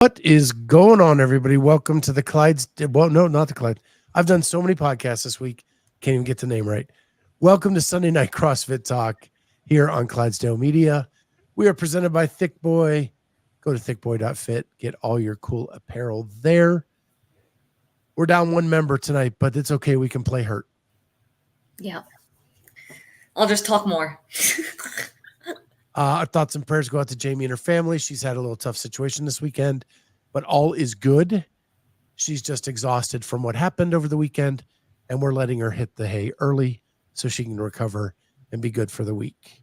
What is going on, everybody? Welcome to the Clydesdale. Well, no, not the Clyde. I've done so many podcasts this week. Can't even get the name right. Welcome to Sunday Night CrossFit Talk here on Clydesdale Media. We are presented by Thick Boy. Go to thickboy.fit. Get all your cool apparel there. We're down one member tonight, but it's okay. We can play hurt. Yeah. I'll just talk more. Our thoughts and prayers go out to Jamie and her family. She's had a little tough situation this weekend, but all is good. She's just exhausted from what happened over the weekend, and we're letting her hit the hay early so she can recover and be good for the week.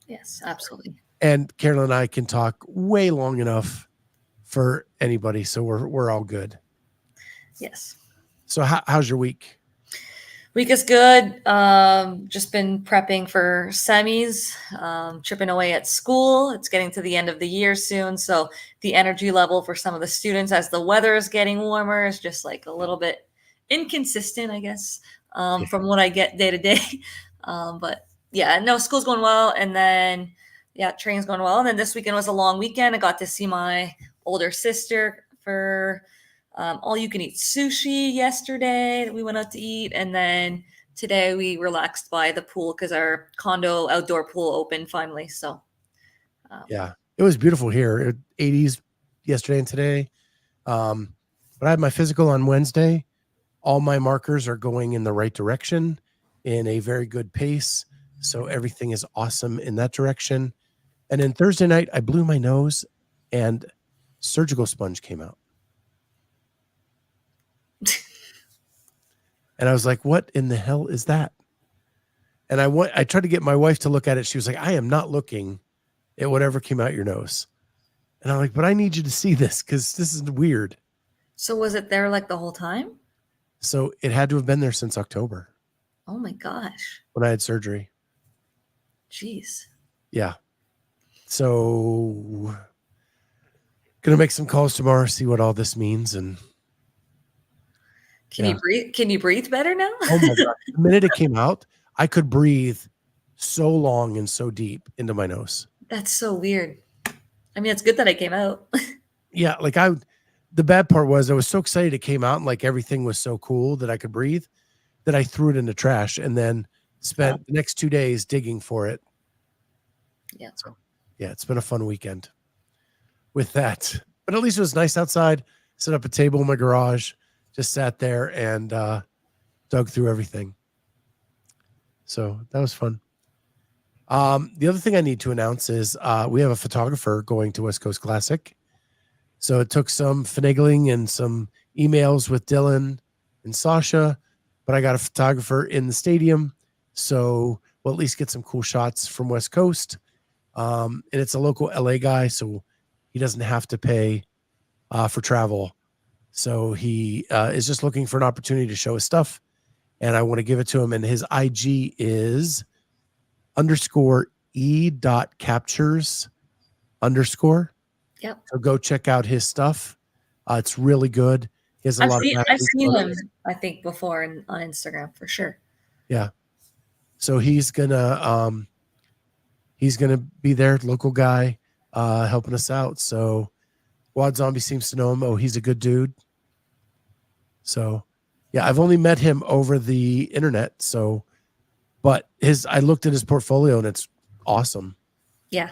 Yes, absolutely. And Carolyne and I can talk way long enough for anybody, so we're all good. Yes. So how's your week? Week is good. Just been prepping for semis, chipping away at school. It's getting to the end of the year soon. So the energy level for some of the students as the weather is getting warmer is just like a little bit inconsistent, I guess, from what I get day to day. But yeah, no, school's going well. And then, yeah, training's going well. And then this weekend was a long weekend. I got to see my older sister for all you can eat sushi yesterday that we went out to eat. And then today we relaxed by the pool because our condo outdoor pool opened finally. So yeah, it was beautiful here. 80s yesterday and today. But I had my physical on Wednesday. All my markers are going in the right direction in a very good pace. So everything is awesome in that direction. And then Thursday night, I blew my nose and surgical sponge came out. And I was like, what in the hell is that? And I tried to get my wife to look at it. She was like, I am not looking at whatever came out your nose. And I'm like, but I need you to see this because this is weird. So was it there like the whole time? So it had to have been there since October. Oh my gosh. When I had surgery. Jeez. Yeah. So gonna make some calls tomorrow, see what all this means. And Can you breathe? Can you breathe better now? Oh my God. The minute it came out, I could breathe so long and so deep into my nose. That's so weird. I mean, it's good that it came out. Yeah. Like the bad part was I was so excited it came out and like everything was so cool that I could breathe that I threw it in the trash and then spent the next 2 days digging for it. Yeah. So yeah, it's been a fun weekend with that. But at least it was nice outside. Set up a table in my garage, just sat there and dug through everything. So that was fun. The other thing I need to announce is we have a photographer going to West Coast Classic. So it took some finagling and some emails with Dylan and Sasha, but I got a photographer in the stadium. So we'll at least get some cool shots from West Coast. And it's a local LA guy, so he doesn't have to pay for travel. So he is just looking for an opportunity to show his stuff. And I want to give it to him. And his IG is _e.captures_. Yep. So go check out his stuff. It's really good. He has a lot of I've seen him, I think, before on Instagram for sure. Yeah. So he's gonna be there, local guy, helping us out. So Wad Zombie seems to know him. Oh, he's a good dude. So yeah, I've only met him over the internet. So, but I looked at his portfolio and it's awesome. Yeah.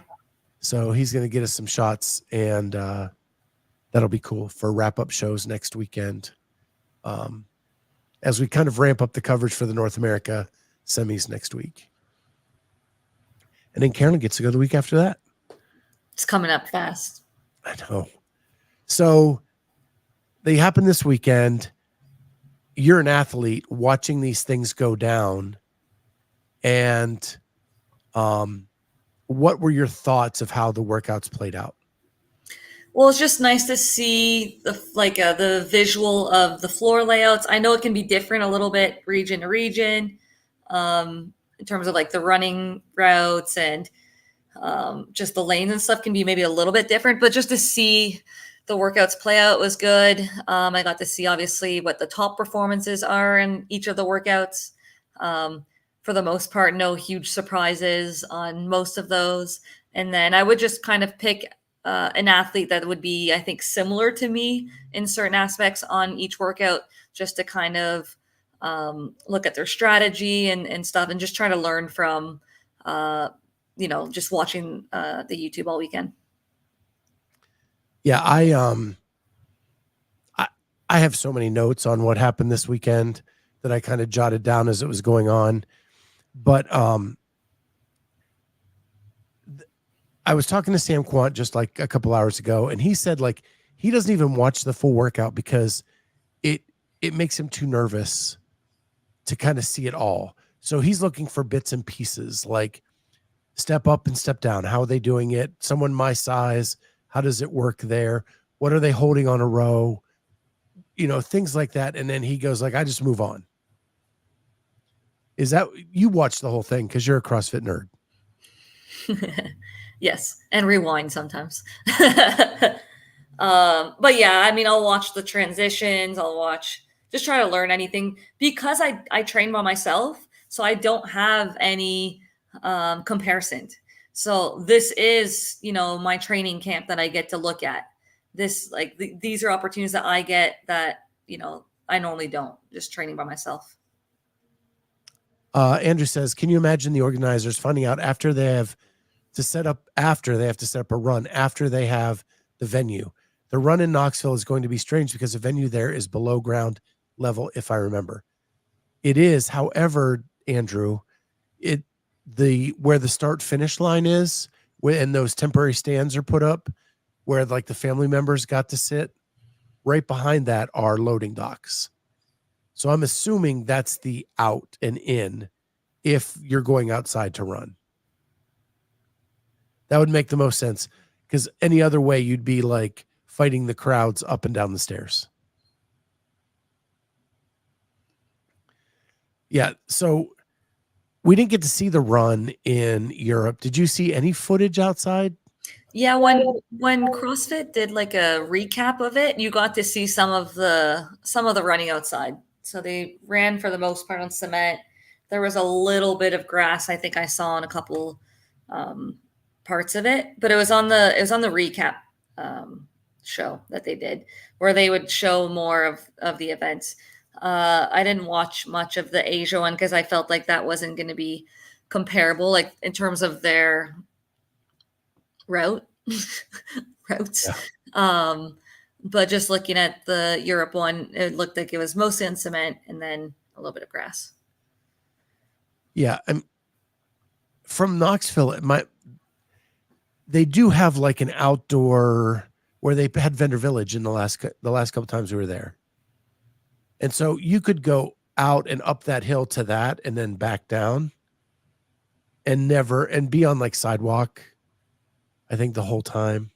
So he's going to get us some shots and that'll be cool for wrap-up shows next weekend. As we kind of ramp up the coverage for the North America semis next week. And then Carolyne gets to go the week after that. It's coming up fast. I know. So they happen this weekend. You're an athlete watching these things go down. And what were your thoughts of how the workouts played out? Well, it's just nice to see the visual of the floor layouts. I know it can be different a little bit region to region in terms of like the running routes and just the lanes and stuff can be maybe a little bit different, but just to see the workouts play out was good. I got to see obviously what the top performances are in each of the workouts. For the most part, no huge surprises on most of those. And then I would just kind of pick an athlete that would be, I think, similar to me in certain aspects on each workout, just to kind of look at their strategy and stuff, and just try to learn from, just watching the YouTube all weekend. Yeah, I have so many notes on what happened this weekend that I kind of jotted down as it was going on. But I was talking to Sam Quant just like a couple hours ago, and he said like he doesn't even watch the full workout because it makes him too nervous to kind of see it all. So he's looking for bits and pieces, like step up and step down. How are they doing it? Someone my size, how does it work there? What are they holding on a row? Things like that. And then he goes like, I just move on. Is that, you watch the whole thing because you're a CrossFit nerd? Yes, and rewind sometimes. But yeah, I mean, I'll watch the transitions. Just try to learn anything, because I train by myself, so I don't have any comparison. So this is, my training camp that I get to look at. This, like, these are opportunities that I get that, I normally don't, just training by myself. Andrew says, can you imagine the organizers finding out after they have to set up a run after they have the venue? The run in Knoxville is going to be strange because the venue there is below ground level, if I remember. It is, however, Andrew, where the start finish line is, and those temporary stands are put up where like the family members got to sit, right behind that are loading docks. So I'm assuming that's the out and in if you're going outside to run. That would make the most sense, because any other way you'd be like fighting the crowds up and down the stairs. Yeah. So we didn't get to see the run in Europe. Did you see any footage outside? Yeah, when CrossFit did like a recap of it, you got to see some of the running outside. So they ran for the most part on cement. There was a little bit of grass, I think I saw in a couple parts of it, but it was on the recap show that they did, where they would show more of the events. I didn't watch much of the Asia one because I felt like that wasn't going to be comparable, like in terms of their routes. Yeah. But just looking at the Europe one, it looked like it was mostly on cement and then a little bit of grass. Yeah. From Knoxville, they do have like an outdoor where they had Vendor Village in the last couple times we were there. And so you could go out and up that hill to that and then back down and be on like sidewalk, I think, the whole time.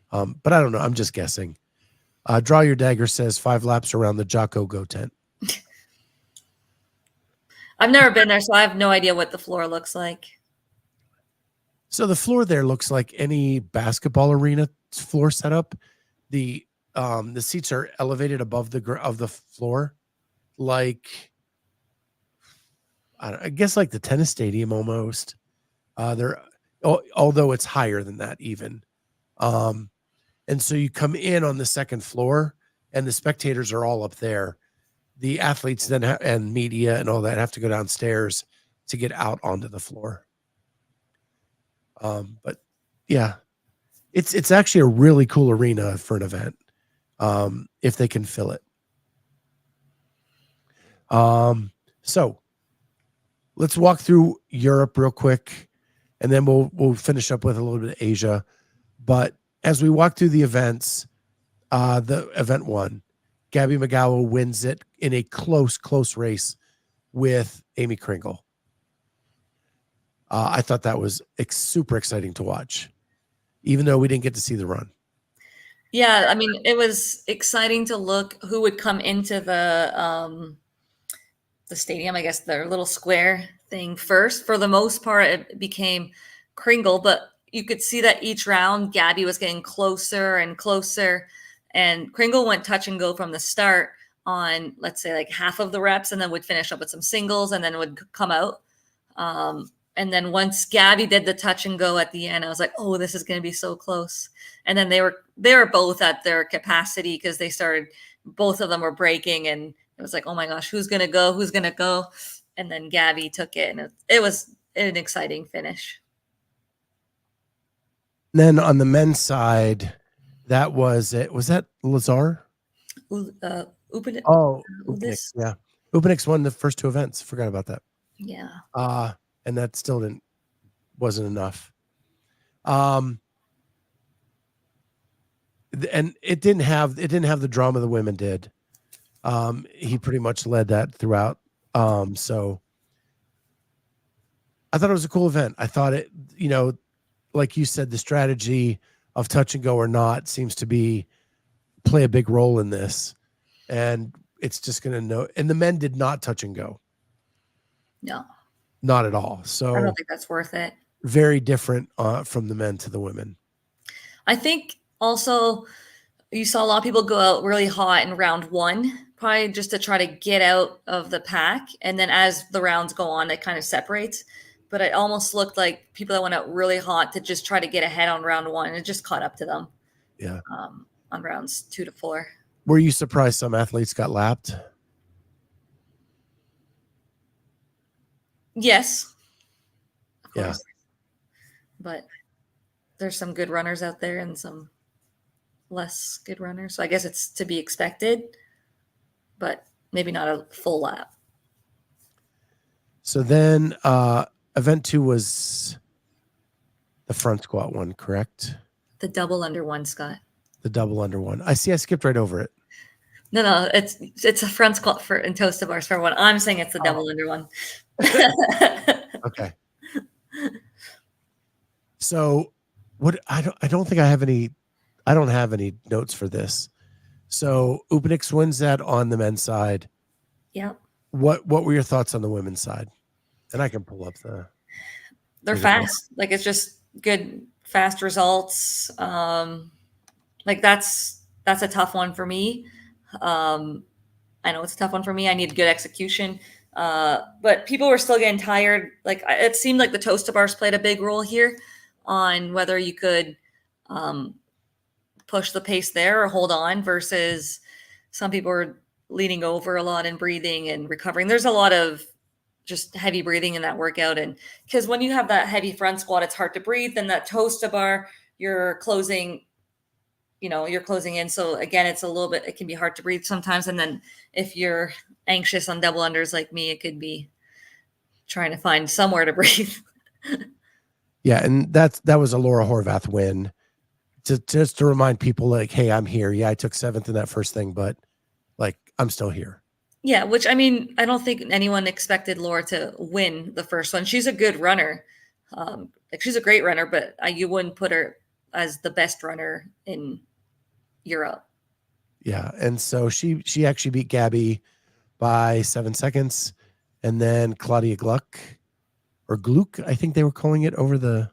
But I don't know. I'm just guessing. Draw Your Dagger says 5 laps around the Jocko Go tent. I've never been there, so I have no idea what the floor looks like. So the floor there looks like any basketball arena floor setup. The seats are elevated above the floor, like I guess like the tennis stadium almost. Although it's higher than that even. And so you come in on the second floor, and the spectators are all up there. The athletes then and media and all that have to go downstairs to get out onto the floor. But yeah, it's actually a really cool arena for an event, if they can fill it. So let's walk through Europe real quick, and then we'll finish up with a little bit of Asia. But as we walk through the events, the event 1, Gabby McGowan wins it in a close race with Amy Kringle. I thought that was super exciting to watch, even though we didn't get to see the run. Yeah, I mean, it was exciting to look who would come into the stadium, I guess their little square thing first. For the most part, it became Kringle, but you could see that each round, Gabby was getting closer and closer, and Kringle went touch and go from the start on, let's say, like half of the reps, and then would finish up with some singles and then would come out. And then once Gabby did the touch and go at the end, I was like, oh, this is going to be so close. And then they were both at their capacity because both of them were breaking, and it was like, oh my gosh, who's going to go? Who's going to go? And then Gabby took it, and it was an exciting finish. Then on the men's side, that was it. Was that Lazar? Upanik. Oh, Upanik, yeah. Upanik's won the first 2 events. Forgot about that. Yeah. And that still wasn't enough. And it didn't have the drama the women did. He pretty much led that throughout. So I thought it was a cool event. I thought it, like you said, the strategy of touch and go or not seems to play a big role in this. And it's just going to know. And the men did not touch and go. No. Not at all. So I don't think that's worth it. Very different from the men to the women. I think also you saw a lot of people go out really hot in round 1, probably just to try to get out of the pack. And then as the rounds go on, it kind of separates. But it almost looked like people that went out really hot to just try to get ahead on round 1, and it just caught up to them. Yeah. On rounds 2 to 4. Were you surprised some athletes got lapped? Yes. Of Yeah. course. But there's some good runners out there and some less good runners. So I guess it's to be expected, but maybe not a full lap. So then event 2 was the front squat one, correct? The double under one, Scott. The double under one. I skipped right over it. No, it's a front squat and toes to bars for one. I'm saying it's the double under one. Okay. So I don't think I have any. I don't have any notes for this. So Upanik wins that on the men's side. Yep. What were your thoughts on the women's side? And I can pull up They're fast. Like, it's just good, fast results. Like that's a tough one for me. I know it's a tough one for me. I need good execution. But people were still getting tired. Like, it seemed like the toes to bars played a big role here on whether you could push the pace there or hold on, versus some people were leaning over a lot and breathing and recovering. There's a lot of just heavy breathing in that workout. And because when you have that heavy front squat, it's hard to breathe. Then that toes to bar, you're closing in. So again, it can be hard to breathe sometimes. And then if you're anxious on double unders like me, it could be trying to find somewhere to breathe. Yeah. And that was a Laura Horvath win. Just to remind people, like, hey, I'm here. Yeah, I took 7th in that first thing, but like, I'm still here. Yeah, which, I mean, I don't think anyone expected Laura to win the first one. She's a good runner. She's a great runner, but you wouldn't put her as the best runner in Europe. Yeah, and so she actually beat Gabby by 7 seconds, and then Claudia Gluck, or Gluck, I think they were calling it over the.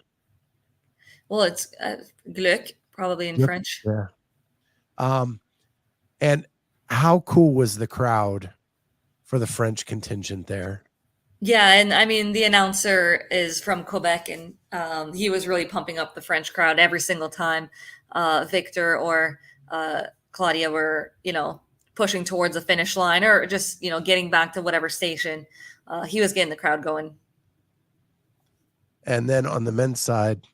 Well, it's Gluck, probably in French. Yeah. And how cool was the crowd for the French contingent there? Yeah, and I mean, the announcer is from Quebec, and he was really pumping up the French crowd every single time Victor or Claudia were, pushing towards the finish line, or just, getting back to whatever station. He was getting the crowd going. And then on the men's side,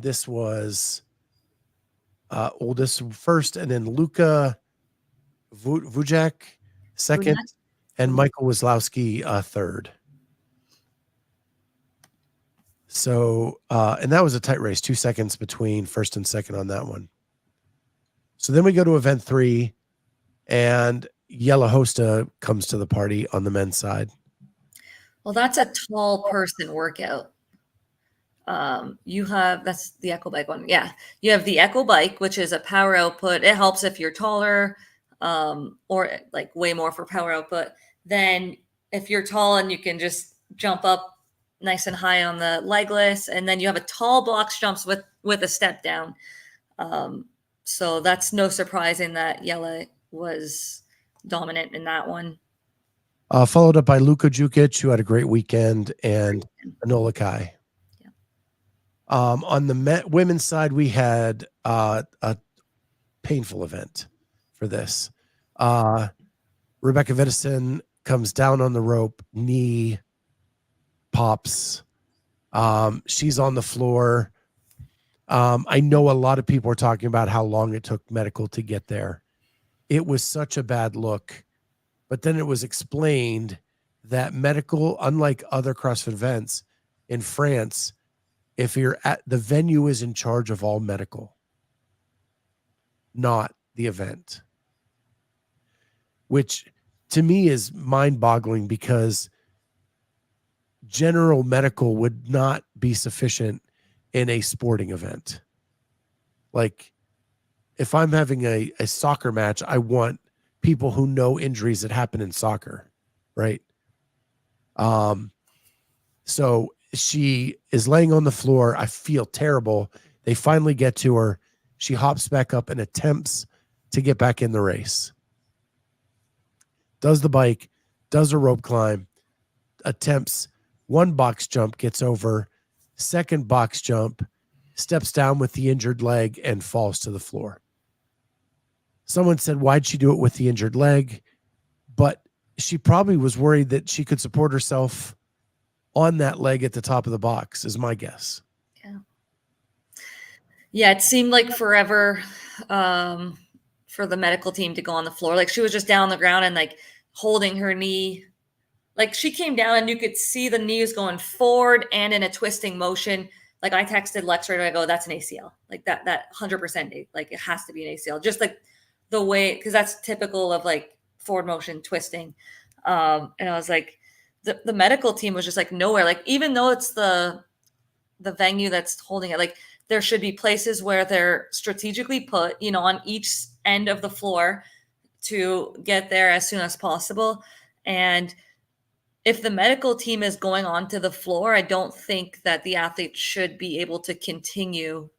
this was Oldest first, and then Luka Vujak second, and Michael Wazlowski third. So, and that was a tight race, 2 seconds between first and second on that one. So then we go to event 3, and Yella Hosta comes to the party on the men's side. Well, that's a tall person workout. That's the Echo Bike one. Yeah. You have the Echo Bike, which is a power output. It helps if you're taller, or like way more for power output. Then if you're tall and you can just jump up nice and high on the legless, and then you have a tall box jumps with a step down. So that's no surprise in that Yella was dominant in that one. Followed up by Luka Jukic, who had a great weekend, and Enola Kai. Yeah. On the women's side, we had a painful event for this. Rebecca Vitesson comes down on the rope, knee pops. She's on the floor. I know a lot of people are talking about how long it took medical to get there. It was such a bad look, but then it was explained that medical, unlike other CrossFit events in France, if you're at the venue is in charge of all medical, not the event, which to me is mind-boggling because general medical would not be sufficient in a sporting event. Like if I'm having a soccer match, I want people who know injuries that happen in soccer, right? So she is laying on the floor. I feel terrible. They finally get to her. She hops back up and attempts to get back in the race. Does the bike, does a rope climb, attempts one box jump, gets over, second box jump, steps down with the injured leg and falls to the floor. Someone said, why'd she do it with the injured leg? But she probably was worried that she could support herself on that leg at the top of the box, is my guess. Yeah. Yeah, it seemed like forever for the medical team to go on the floor. Like she was just down on the ground and like holding her knee. Like she came down and you could see the knees going forward and in a twisting motion. Like I texted Lex right away, I go, that's an ACL. Like that 100%, like it has to be an ACL. Just like the way, because that's typical of like forward motion twisting. And I was like, the medical team was just like nowhere. Like even though it's the venue that's holding it, like there should be places where they're strategically put, you know, on each end of the floor to get there as soon as possible. And if the medical team is going onto the floor, I don't think that the athlete should be able to continue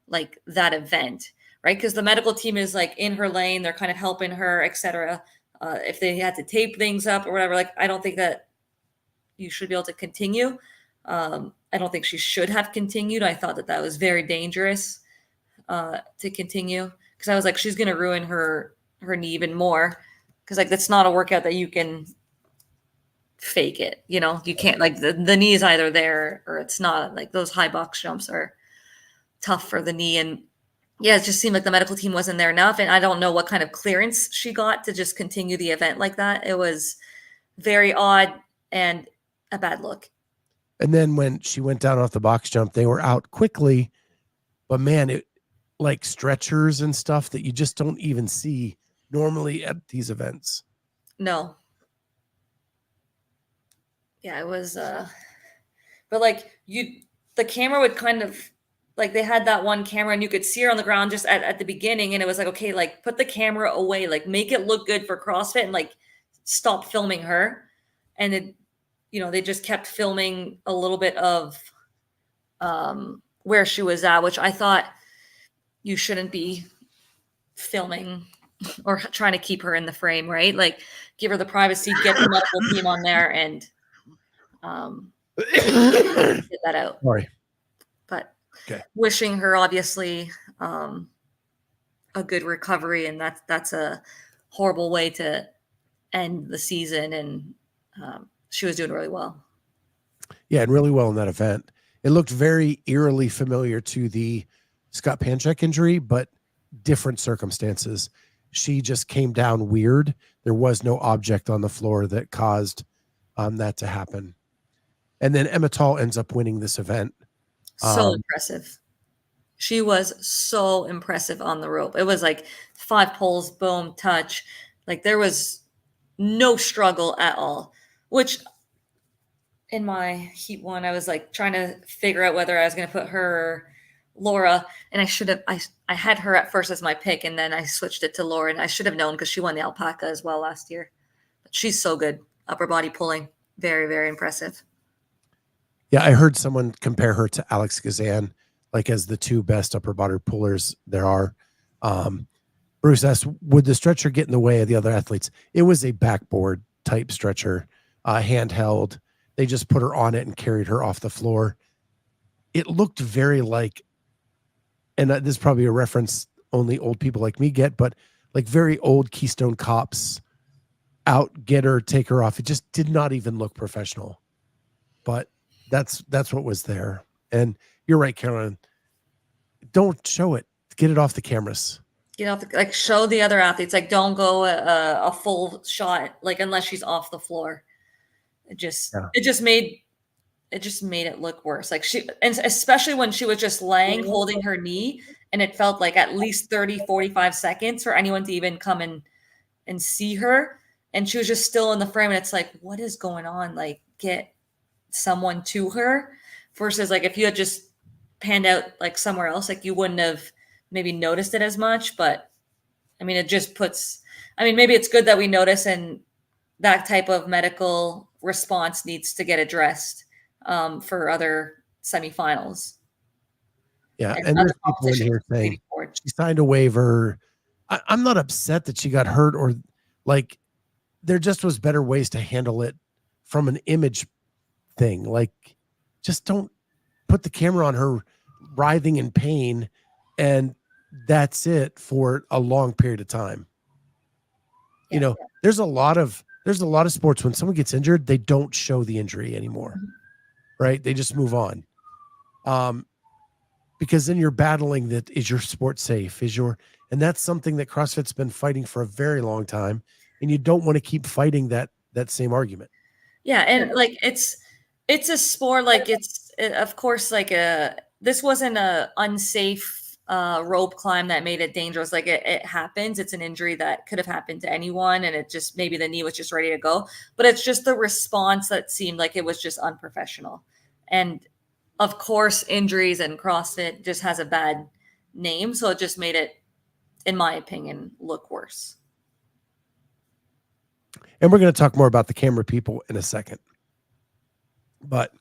like that event, right? Because the medical team is like in her lane, they're kind of helping her, etc. If they had to tape things up or whatever, like I don't think that you should be able to continue. I don't think she should have continued. I thought that was very dangerous to continue because I was like, she's going to ruin her knee even more because like that's not a workout that you can fake it. You know, you can't like the knee is either there or it's not. Like those high box jumps are tough for the knee. And yeah, it just seemed like the medical team wasn't there enough. And I don't know what kind of clearance she got to just continue the event like that. It was very odd and a bad look. And then when she went down off the box jump, they were out quickly. But man, it like stretchers and stuff that you just don't even see normally at these events. No. Yeah, it was but like the camera would kind of like they had that one camera and you could see her on the ground just at the beginning and it was like, okay, like put the camera away, like make it look good for CrossFit and like stop filming her. And it, you know, they just kept filming a little bit of where she was at, which I thought you shouldn't be filming or trying to keep her in the frame, right? Like give her the privacy, get the medical team on there and get that out. Sorry. But okay. Wishing her obviously a good recovery, and that's a horrible way to end the season. And she was doing really well. Yeah, and really well in that event. It looked very eerily familiar to the Scott Panchek injury, but different circumstances. She just came down weird. There was no object on the floor that caused that to happen. And then Emma Tall ends up winning this event. So impressive. She was so impressive on the rope. It was like 5 pulls, boom, touch. Like there was no struggle at all, which in my heat one, I was like trying to figure out whether I was going to put her or Laura. And I had her at first as my pick. And then I switched it to Laura and I should have known because she won the alpaca as well last year. But she's so good. Upper body pulling. Very, very impressive. Yeah, I heard someone compare her to Alex Gazan, like as the 2 best upper body pullers there are. Bruce asked, would the stretcher get in the way of the other athletes? It was a backboard type stretcher, handheld. They just put her on it and carried her off the floor. It looked very like, and this is probably a reference only old people like me get, but like very old Keystone Cops, out, get her, take her off. It just did not even look professional, but that's what was there. And you're right, Caroline. Don't show it. Get it off the cameras. Get off the, like, show the other athletes, like, don't go a full shot, like, unless she's off the floor. It just made it look worse. Like, and especially when she was just laying, holding her knee, and it felt like at least 30, 45 seconds for anyone to even come and see her. And she was just still in the frame. And it's like, what is going on? Like, get someone to her, versus like if you had just panned out like somewhere else, like you wouldn't have maybe noticed it as much. But I mean, it just puts, I mean, maybe it's good that we notice, and that type of medical response needs to get addressed for other semifinals. Yeah. And there's people in here saying she signed a waiver. I'm not upset that she got hurt, or like, there just was better ways to handle it from an image thing. Like, just don't put the camera on her writhing in pain, and that's it for a long period of time. You know, there's a lot of sports when someone gets injured, they don't show the injury anymore, right? They just move on. Because then you're battling that, is your sport safe? And that's something that CrossFit's been fighting for a very long time. And you don't want to keep fighting that same argument. Yeah. And like, it's a sport, like of course, like this wasn't a unsafe rope climb that made it dangerous. Like it happens. It's an injury that could have happened to anyone. And it just, maybe the knee was just ready to go, but it's just the response that seemed like it was just unprofessional. And of course, injuries and CrossFit just has a bad name. So it just made it, in my opinion, look worse. And we're going to talk more about the camera people in a second. But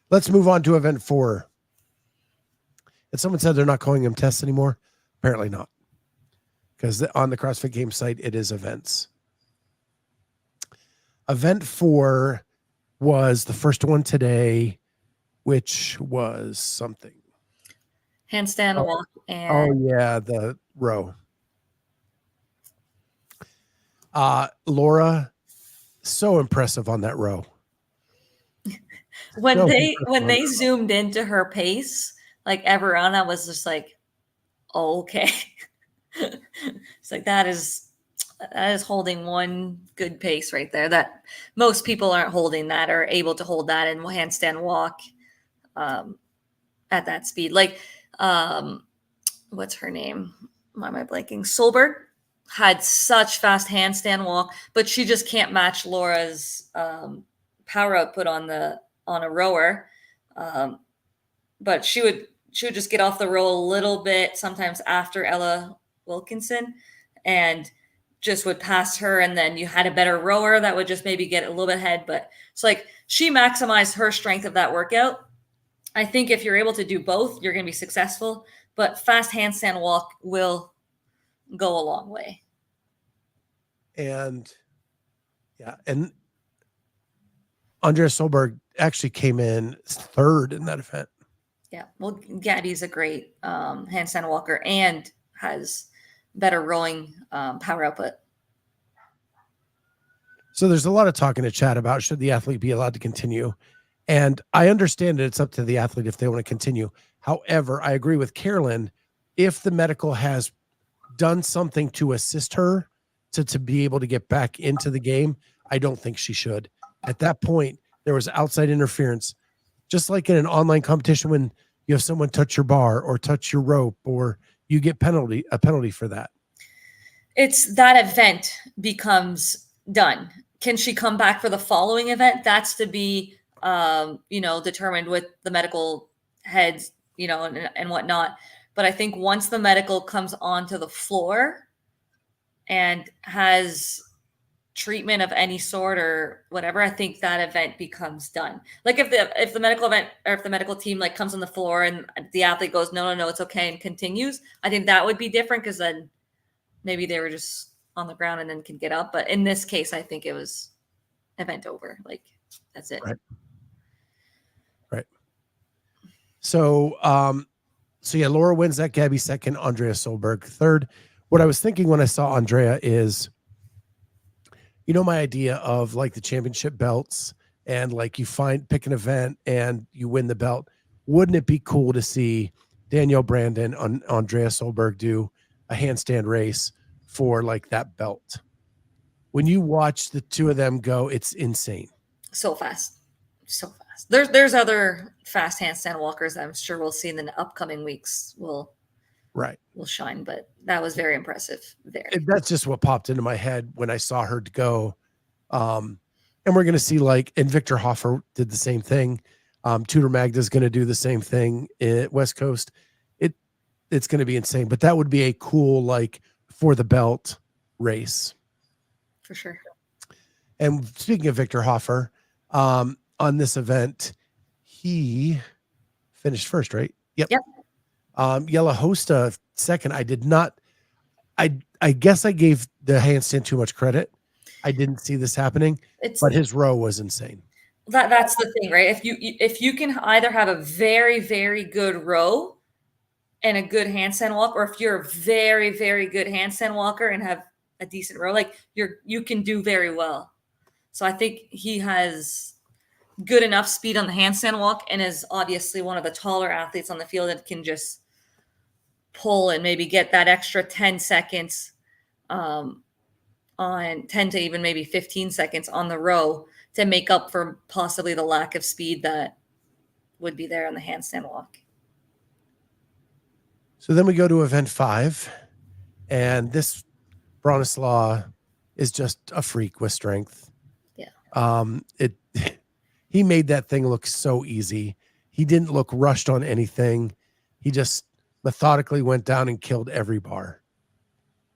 let's move on to event 4. And someone said they're not calling them tests anymore. Apparently not. Because on the CrossFit Games site, it is events. Event 4 was the first one today, which was something. Handstand walk. And the row. Laura, so impressive on that row. When they zoomed into her pace, like everyone, I was just like, oh, okay. It's like that is holding one good pace right there, that most people aren't holding that, or able to hold that in handstand walk at that speed. Like what's her name? Why am I blanking? Solberg had such fast handstand walk, but she just can't match Laura's power output on a rower. But she would just get off the row a little bit, sometimes after Ella Wilkinson, and just would pass her. And then you had a better rower that would just maybe get a little bit ahead. But it's like she maximized her strength of that workout. I think if you're able to do both, you're going to be successful. But fast handstand walk will go a long way. And Andrea Solberg actually came in 3rd in that event. Yeah, well, Gabby's a great handstand walker and has better rowing power output. So there's a lot of talk in the chat about, should the athlete be allowed to continue? And I understand that it's up to the athlete if they want to continue. However, I agree with Carolyne. If the medical has done something to assist her to be able to get back into the game, I don't think she should. At that point, there was outside interference, just like in an online competition when you have someone touch your bar or touch your rope, or you get a penalty for that. It's that event becomes done. Can she come back for the following event? That's to be determined with the medical heads, and whatnot. But I think once the medical comes onto the floor and has treatment of any sort or whatever, I think that event becomes done. Like if the medical event, or if the medical team like comes on the floor and the athlete goes, no, it's okay, and continues, I think that would be different, because then maybe they were just on the ground and then can get up. But in this case, I think it was event over. Like, that's it. Right. Right. So, yeah, Laura wins that. Gabby second, Andrea Solberg third. What I was thinking when I saw Andrea is, my idea of like the championship belts and like you pick an event and you win the belt. Wouldn't it be cool to see Danielle Brandon and Andrea Solberg do a handstand race for like that belt? When you watch the two of them go, it's insane. So fast. There's other fast handstand walkers that I'm sure we'll see in the upcoming weeks will shine, but that was very impressive there. That's just what popped into my head when I saw her go. And we're going to see and Victor Hoffer did the same thing. Tudor Magda's going to do the same thing at West Coast. It's going to be insane, but that would be a cool, for the belt race. For sure. And speaking of Victor Hoffer, on this event, he finished first, right? Yep. Yella Hosta second. I did not. I guess I gave the handstand too much credit. I didn't see this happening, but his row was insane. That's the thing, right? If you can either have a very, very good row and a good handstand walk, or if you're a very, very good handstand walker and have a decent row, you can do very well. So I think he has good enough speed on the handstand walk and is obviously one of the taller athletes on the field that can just pull and maybe get that extra 10 seconds on 10 to even maybe 15 seconds on the row to make up for possibly the lack of speed that would be there on the handstand walk. So then we go to event 5, and this Bronislaw is just a freak with strength. Yeah. He made that thing look so easy. He didn't look rushed on anything. He just methodically went down and killed every bar.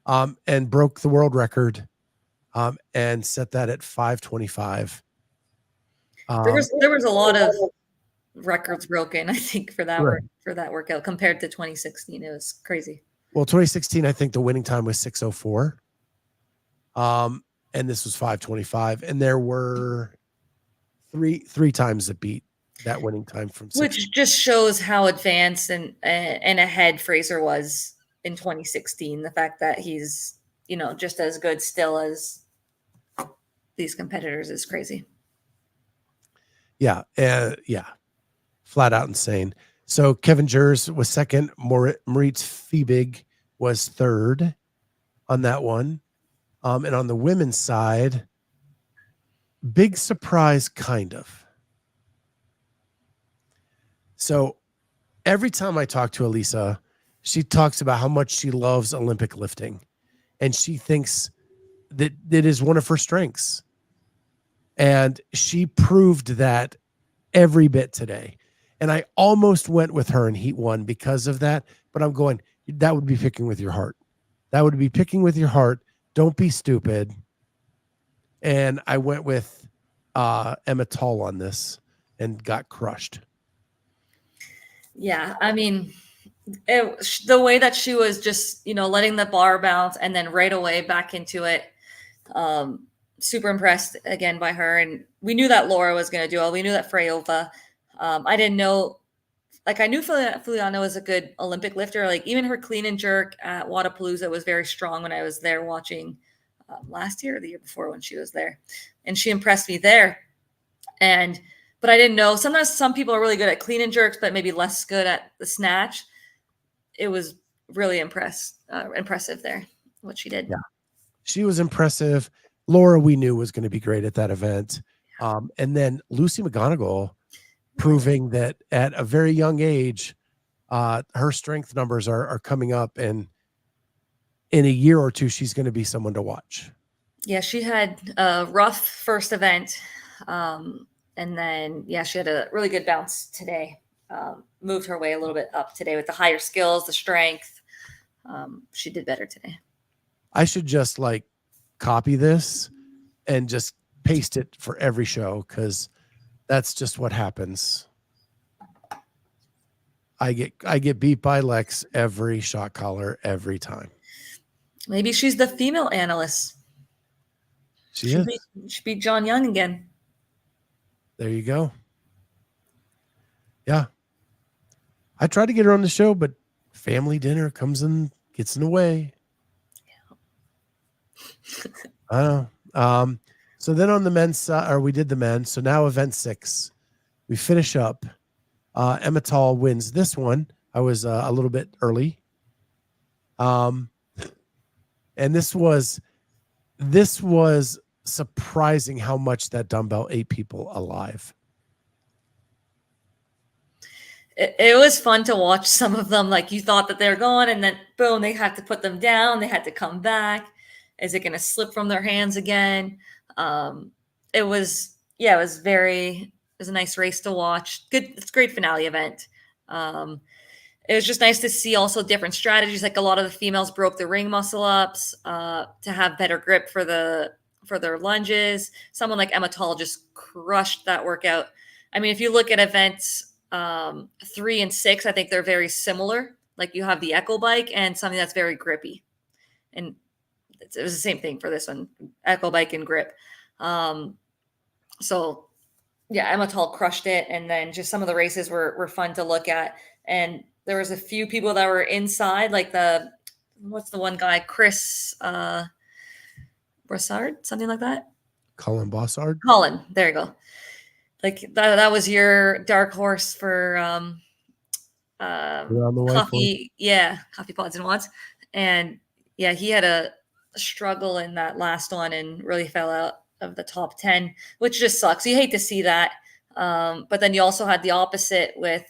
And broke the world record. And set that at 5:25. There was a lot of records broken, I think, for that workout compared to 2016. It was crazy. Well, 2016, I think the winning time was 6:04. And this was 5:25, and there were three times that beat that winning time from 16. Which just shows how advanced and ahead Fraser was in 2016. The fact that he's just as good still as these competitors is crazy. Yeah. Flat out insane. So Kevin Jers was second. Moritz Fiebig was third on that one. And on the women's side, big surprise, kind of. So every time I talk to Elisa, she talks about how much she loves Olympic lifting. And she thinks that it is one of her strengths. And she proved that every bit today. And I almost went with her in Heat 1 because of that. But I'm going, that would be picking with your heart. That would be picking with your heart. Don't be stupid. And I went with Emma Tull on this and got crushed. Yeah, I mean, the way that she was just, letting the bar bounce and then right away back into it. Super impressed again by her. And we knew that Laura was going to do well. We knew that Freyova. I didn't know, I knew Fuliana was a good Olympic lifter. Even her clean and jerk at Wadapalooza was very strong when I was there watching last year or the year before when she was there. And she impressed me there. But I didn't know, sometimes some people are really good at clean and jerks, but maybe less good at the snatch. It was really impressive there, what she did. Yeah, she was impressive. Laura, we knew was going to be great at that event. And then Lucy McGonigal proving that at a very young age, her strength numbers are coming up, and in a year or two, she's going to be someone to watch. Yeah, she had a rough first event. And then, she had a really good bounce today. Moved her way a little bit up today with the higher skills, the strength. She did better today. I should just copy this and just paste it for every show, because that's just what happens. I get beat by Lex every shot caller every time. Maybe she's the female analyst. She is. She beat John Young again. There you go. Yeah. I tried to get her on the show, but family dinner comes and gets in the way. I don't know. So then on the men's side, or we did the men. So now event 6, we finish up. Emma Tall wins this one. I was a little bit early. And this was surprising how much that dumbbell ate people alive. It was fun to watch some of them. Like, you thought that they're going, and then boom, they had to put them down. They had to come back. Is it going to slip from their hands again? It was a nice race to watch. Good. It's a great finale event. It was just nice to see also different strategies. Like, a lot of the females broke the ring muscle ups to have better grip for their lunges. Someone like Emma Tall just crushed that workout. I mean, if you look at events 3 and 6, I think they're very similar. Like, you have the Echo bike and something that's very grippy, and it was the same thing for this one, Echo bike and grip. So yeah, Emma Tall crushed it. And then just some of the races were fun to look at. And there was a few people that were inside, like what's the one guy, Chris Brassard, something like that. Colin Bossard. Colin, there you go. Like that was your dark horse for coffee. Yeah, coffee pods and wads. And yeah, he had a struggle in that last one and really fell out of the top 10, which just sucks. You hate to see that. But then you also had the opposite with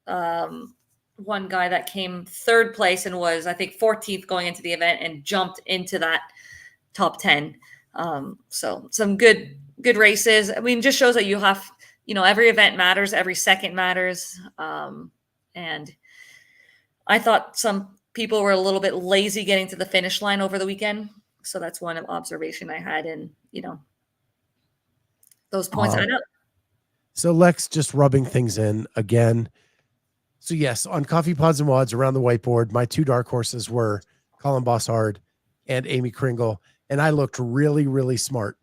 one guy that came 3rd place and was, I think, 14th going into the event and jumped into that top 10. So some good races. I mean, just shows that you have, every event matters, every second matters. And I thought some people were a little bit lazy getting to the finish line over the weekend. So that's one observation I had. And, those points add up. So Lex just rubbing things in again. So yes, on Coffee Pods and Wads around the whiteboard, my 2 dark horses were Colin Bossard and Amy Kringle. And I looked really, really smart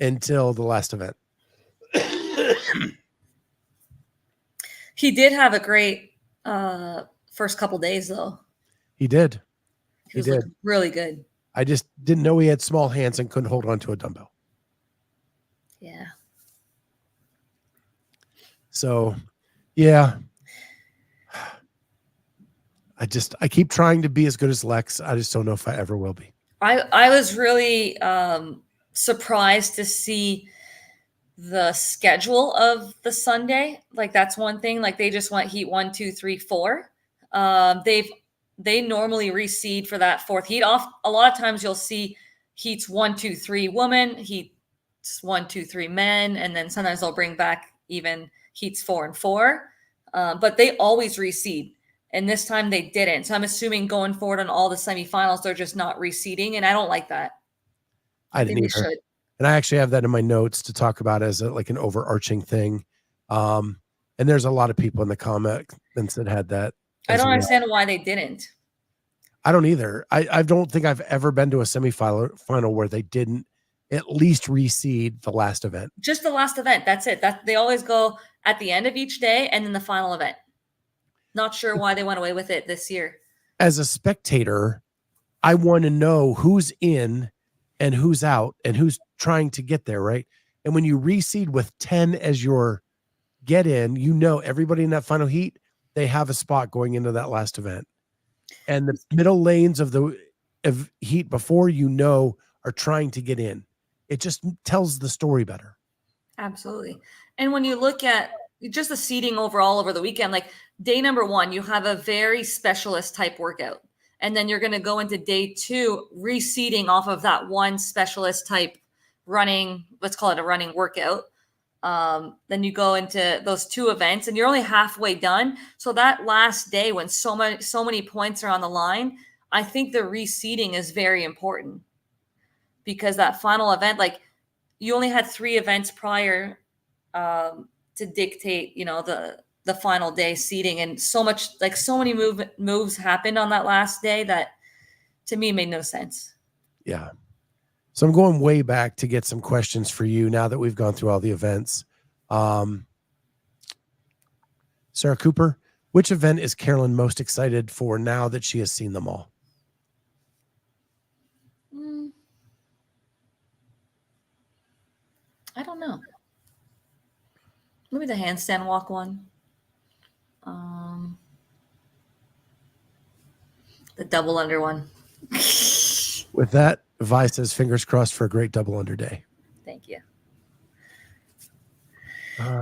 until the last event. He did have a great first couple days, though. He did. He was looking really good. I just didn't know he had small hands and couldn't hold on to a dumbbell. Yeah. So, yeah. I keep trying to be as good as Lex. I just don't know if I ever will be. I was really surprised to see the schedule of the Sunday. Like, that's one thing. Like, they just went heat 1, 2, 3, 4. They normally reseed for that 4th heat off. A lot of times you'll see heats 1, 2, 3 women, heats 1, 2, 3 men, and then sometimes they'll bring back even heats 4 and 4. But they always reseed. And this time they didn't. So I'm assuming going forward on all the semifinals, they're just not reseeding. And I don't like that. I didn't either. And I actually have that in my notes to talk about as like an overarching thing. And there's a lot of people in the comments that had that. I don't understand why they didn't. I don't either. I don't think I've ever been to a semifinal where they didn't at least reseed the last event. Just the last event. That's it. They always go at the end of each day and then the final event. Not sure why they went away with it this year. As a spectator, I want to know who's in and who's out and who's trying to get there, right? And when you reseed with 10 as your get in, everybody in that final heat, they have a spot going into that last event. And the middle lanes of the heat before are trying to get in. It just tells the story better. Absolutely. And when you look at just the seating overall over the weekend, like day number 1, you have a very specialist type workout. And then you're going to go into day 2, reseeding off of that one specialist type running, let's call it a running workout. Then you go into those 2 events and you're only halfway done. So that last day when so many points are on the line, I think the reseeding is very important because that final event, like you only had 3 events prior to dictate, the final day seating, and so many moves happened on that last day that to me made no sense. Yeah. So I'm going way back to get some questions for you now that we've gone through all the events. Sarah Cooper, which event is Carolyne most excited for now that she has seen them all? I don't know. Maybe the handstand walk one. The double under one. With that, Vi says fingers crossed for a great double under day. Thank you.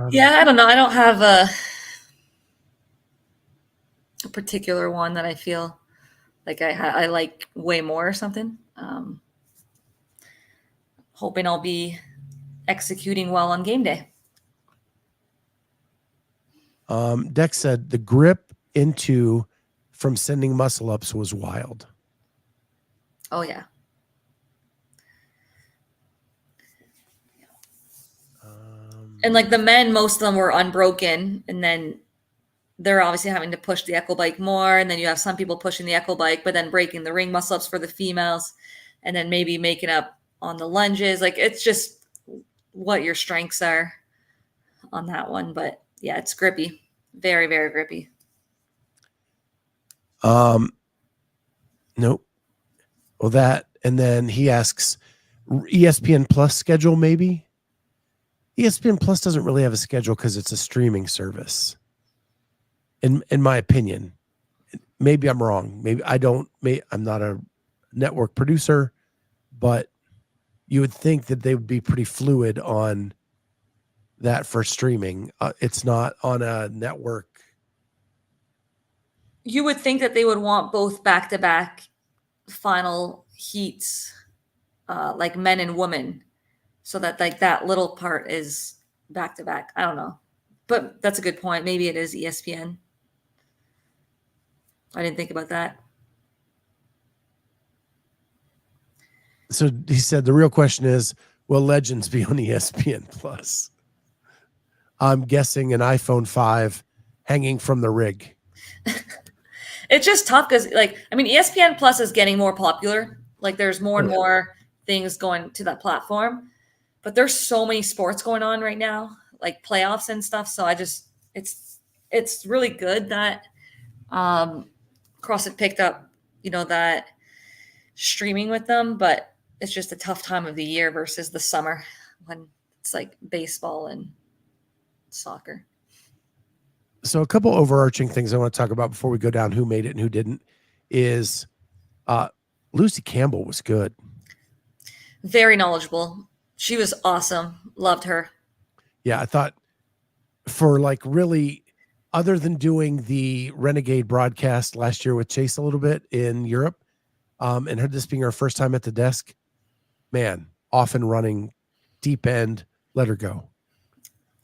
Yeah, I don't know. I don't have a particular one that I feel like I like way more or something. Hoping I'll be executing well on game day. Dex said the grip into from sending muscle ups was wild. Oh, yeah. And like the men, most of them were unbroken. And then they're obviously having to push the echo bike more. And then you have some people pushing the echo bike, but then breaking the ring muscle ups for the females. And then maybe making up on the lunges. Like it's just what your strengths are on that one. But yeah, it's grippy. Very, very grippy. Nope. Well, that, and then he asks ESPN Plus schedule, maybe. ESPN Plus doesn't really have a schedule because it's a streaming service. In my opinion, maybe I'm wrong. Maybe I don't. I'm not a network producer, but you would think that they would be pretty fluid on that for streaming. It's not on a network. You would think that they would want both back-to-back final heats, like men and women, so that like that little part is back-to-back. I don't know, but that's a good point. Maybe it is ESPN. I didn't think about that. So he said the real question is, will Legends be on ESPN Plus? I'm guessing an iPhone 5 hanging from the rig. It's just tough because, like, I mean, ESPN Plus is getting more popular. Like, there's more and more things going to that platform, but there's so many sports going on right now, like playoffs and stuff. So it's really good that CrossFit picked up, that streaming with them, but it's just a tough time of the year versus the summer when it's like baseball and soccer. So a couple overarching things I want to talk about before we go down who made it and who didn't is Lucy Campbell was good. Very knowledgeable. She was awesome. Loved her. Yeah, I thought for like really, other than doing the Renegade broadcast last year with Chase a little bit in Europe, and her this being her first time at the desk, man, off and running, deep end, let her go.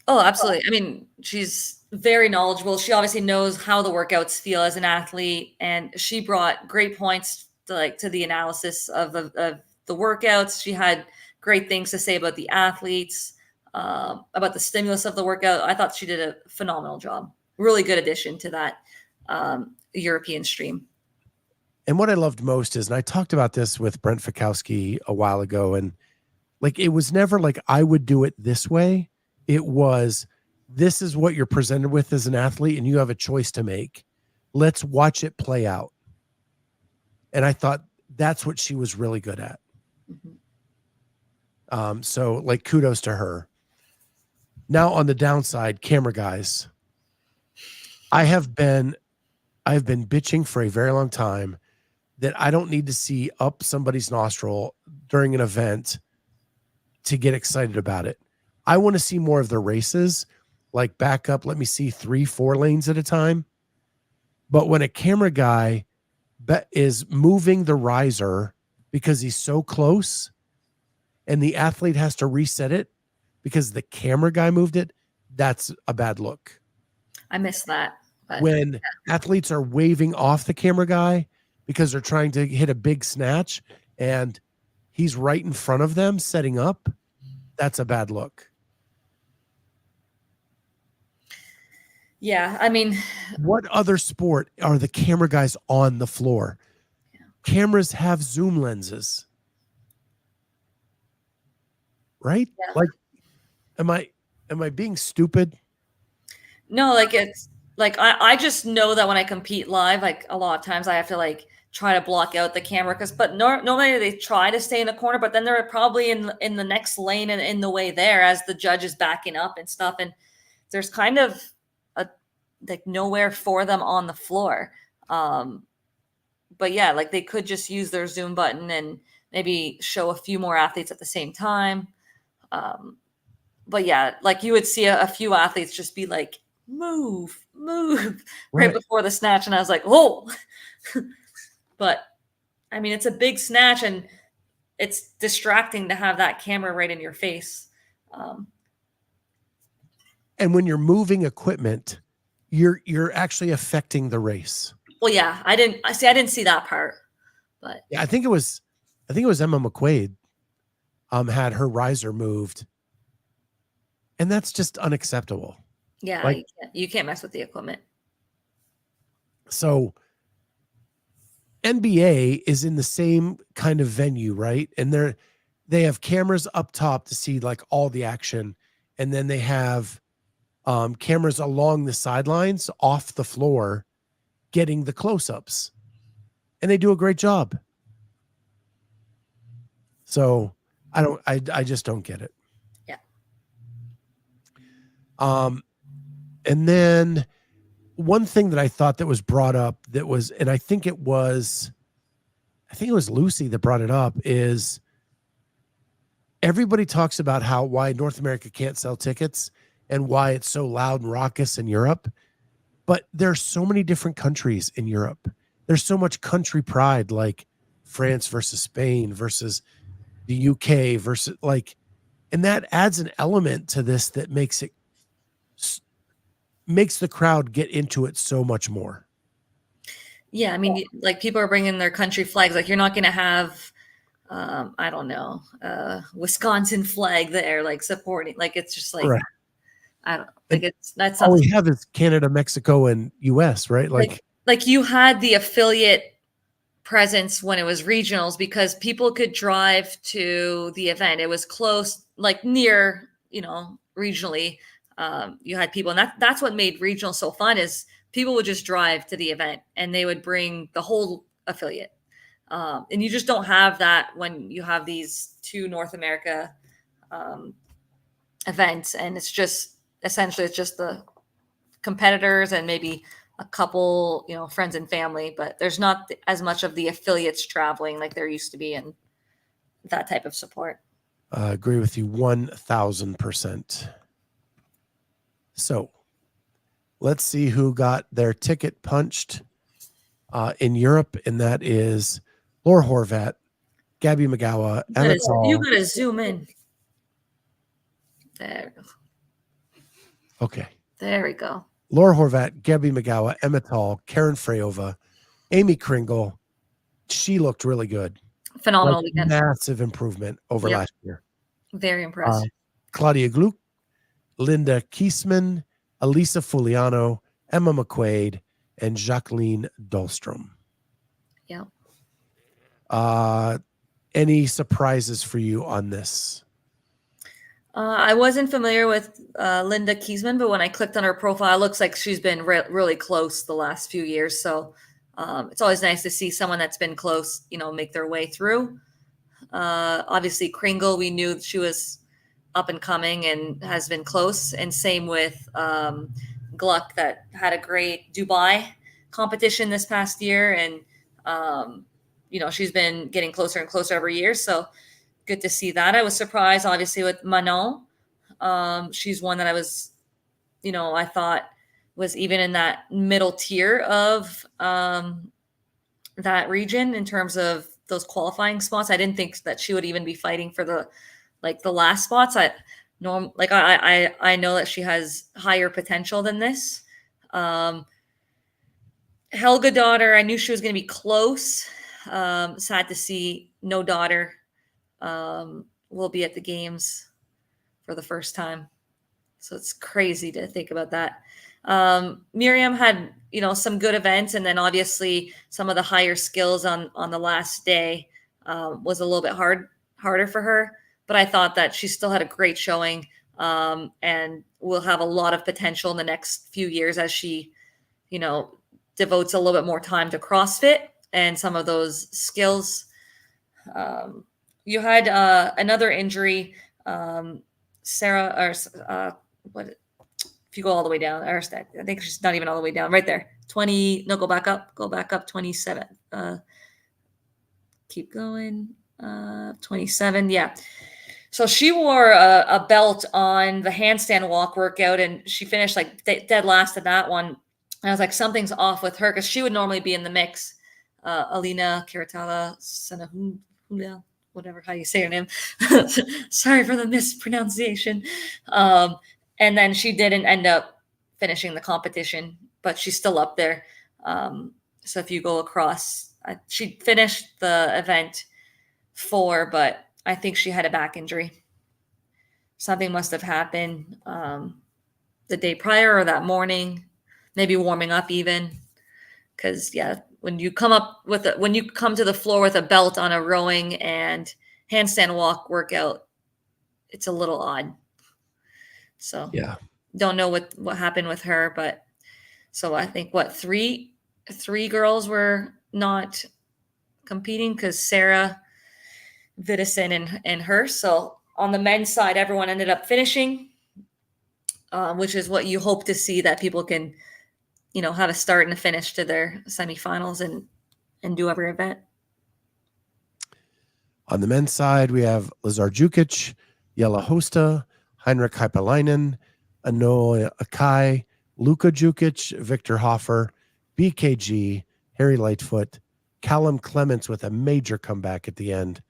Oh, absolutely. I mean, she's very knowledgeable. She obviously knows how the workouts feel as an athlete, and she brought great points to the analysis of the workouts. She had great things to say about the athletes, about the stimulus of the workout. I thought she did a phenomenal job. Really good addition to that European stream. And what I loved most is, and I talked about this with Brent Fikowski a while ago, and like it was never like I would do it this way. It was, this is what you're presented with as an athlete, and you have a choice to make. Let's watch it play out. And I thought that's what she was really good at. Mm-hmm. So like kudos to her. Now on the downside, camera guys. I've been bitching for a very long time that I don't need to see up somebody's nostril during an event to get excited about it. I want to see more of the races, like back up. Let me see 3-4 lanes at a time. But when a camera guy is moving the riser because he's so close and the athlete has to reset it because the camera guy moved it, that's a bad look. I missed that. When athletes are waving off the camera guy because they're trying to hit a big snatch and he's right in front of them setting up, that's a bad look. Yeah, I mean, what other sport are the camera guys on the floor? Yeah. Cameras have zoom lenses. right? Yeah. Like, am I being stupid? No, like it's like I just know that when I compete live, like a lot of times I have to like try to block out the camera but normally they try to stay in the corner, but then they're probably in the next lane and in the way there as the judge is backing up and stuff. And there's kind of a like nowhere for them on the floor. But yeah, like they could just use their Zoom button and maybe show a few more athletes at the same time. But yeah, like you would see a few athletes just be like, move, move right before the snatch. And I was like, oh, but I mean, it's a big snatch and it's distracting to have that camera right in your face. And when you're moving equipment, you're actually affecting the race. Well, yeah, I didn't see that part, but yeah, I think it was Emma McQuaid had her riser moved. And that's just unacceptable. Yeah, like, you can't mess with the equipment. So NBA is in the same kind of venue, right? And they have cameras up top to see like all the action. And then they have cameras along the sidelines off the floor getting the close-ups. And they do a great job. So I just don't get it. Yeah. And then one thing that I thought that was brought up that was, and I think it was Lucy that brought it up, is everybody talks about why North America can't sell tickets and why it's so loud and raucous in Europe. But there's so many different countries in Europe. There's so much country pride, like France versus Spain versus the UK versus like, and that adds an element to this that makes the crowd get into it so much more. Yeah, I mean, like people are bringing their country flags. Like you're not going to have, I don't know, Wisconsin flag there, like supporting. Like it's just like, right. I don't like that's all we have is Canada, Mexico, and US, right? Like you had the affiliate presence when it was regionals because people could drive to the event. It was close, like near, regionally. You had people, and that's what made regional so fun is people would just drive to the event and they would bring the whole affiliate. And you just don't have that when you have these two North America events, and it's just essentially it's just the competitors and maybe a couple, friends and family, but there's not as much of the affiliates traveling like there used to be and that type of support. I agree with you 1,000%. So let's see who got their ticket punched in Europe, and that is Laura Horvat, Gabby McGowan. You gotta zoom in. There we go. Okay. There we go. Laura Horvat, Gabby McGowan, Emma Tall, Karen Freyova, Amy Kringle. She looked really good. Phenomenal weekend. Massive improvement over last year. Very impressed. Claudia Gluck, Linda Kiesman, Elisa Fuliano, Emma McQuaid, and Jacqueline Dahlstrom. Yeah. Any surprises for you on this? I wasn't familiar with Linda Kiesman, but when I clicked on her profile, it looks like she's been really close the last few years. So it's always nice to see someone that's been close, make their way through. Obviously, Kringle, we knew she was up and coming and has been close. And same with Gluck that had a great Dubai competition this past year. And, she's been getting closer and closer every year. So good to see that. I was surprised, obviously, with Manon. She's one that I was, I thought was even in that middle tier of that region in terms of those qualifying spots. I didn't think that she would even be fighting for the last spots. I know that she has higher potential than this. Helga daughter, I knew she was going to be close. Sad to see no daughter will be at the games for the first time. So it's crazy to think about that. Miriam had, some good events, and then obviously some of the higher skills on the last day was a little bit harder for her. but I thought that she still had a great showing, and will have a lot of potential in the next few years as she, devotes a little bit more time to CrossFit and some of those skills. You had another injury, Sarah, or what? If you go all the way down, or I think she's not even all the way down, right there. 20. No, go back up. 27. Keep going. 27. Yeah. So she wore a belt on the handstand walk workout, and she finished like dead last in that one. And I was like, something's off with her, because she would normally be in the mix. Alina Karatala Sanahula, whatever how you say her name. Sorry for the mispronunciation. And then she didn't end up finishing the competition, but she's still up there. So if you go across, she finished the event 4, but I think she had a back injury. Something must have happened the day prior or that morning, maybe warming up even. Because when you come to the floor with a belt on a rowing and handstand walk workout, it's a little odd. So don't know what happened with her, but so I think three girls were not competing, because Sarah, Vitesson, and her. So on the men's side, everyone ended up finishing, which is what you hope to see, that people can, have a start and a finish to their semifinals and do every event. On the men's side, we have Lazar Jukic, Jelle Hosta, Heinrich Hypalainen, Anoa Akai, Luka Jukic, Victor Hoffer, BKG, Harry Lightfoot, Callum Clements with a major comeback at the end,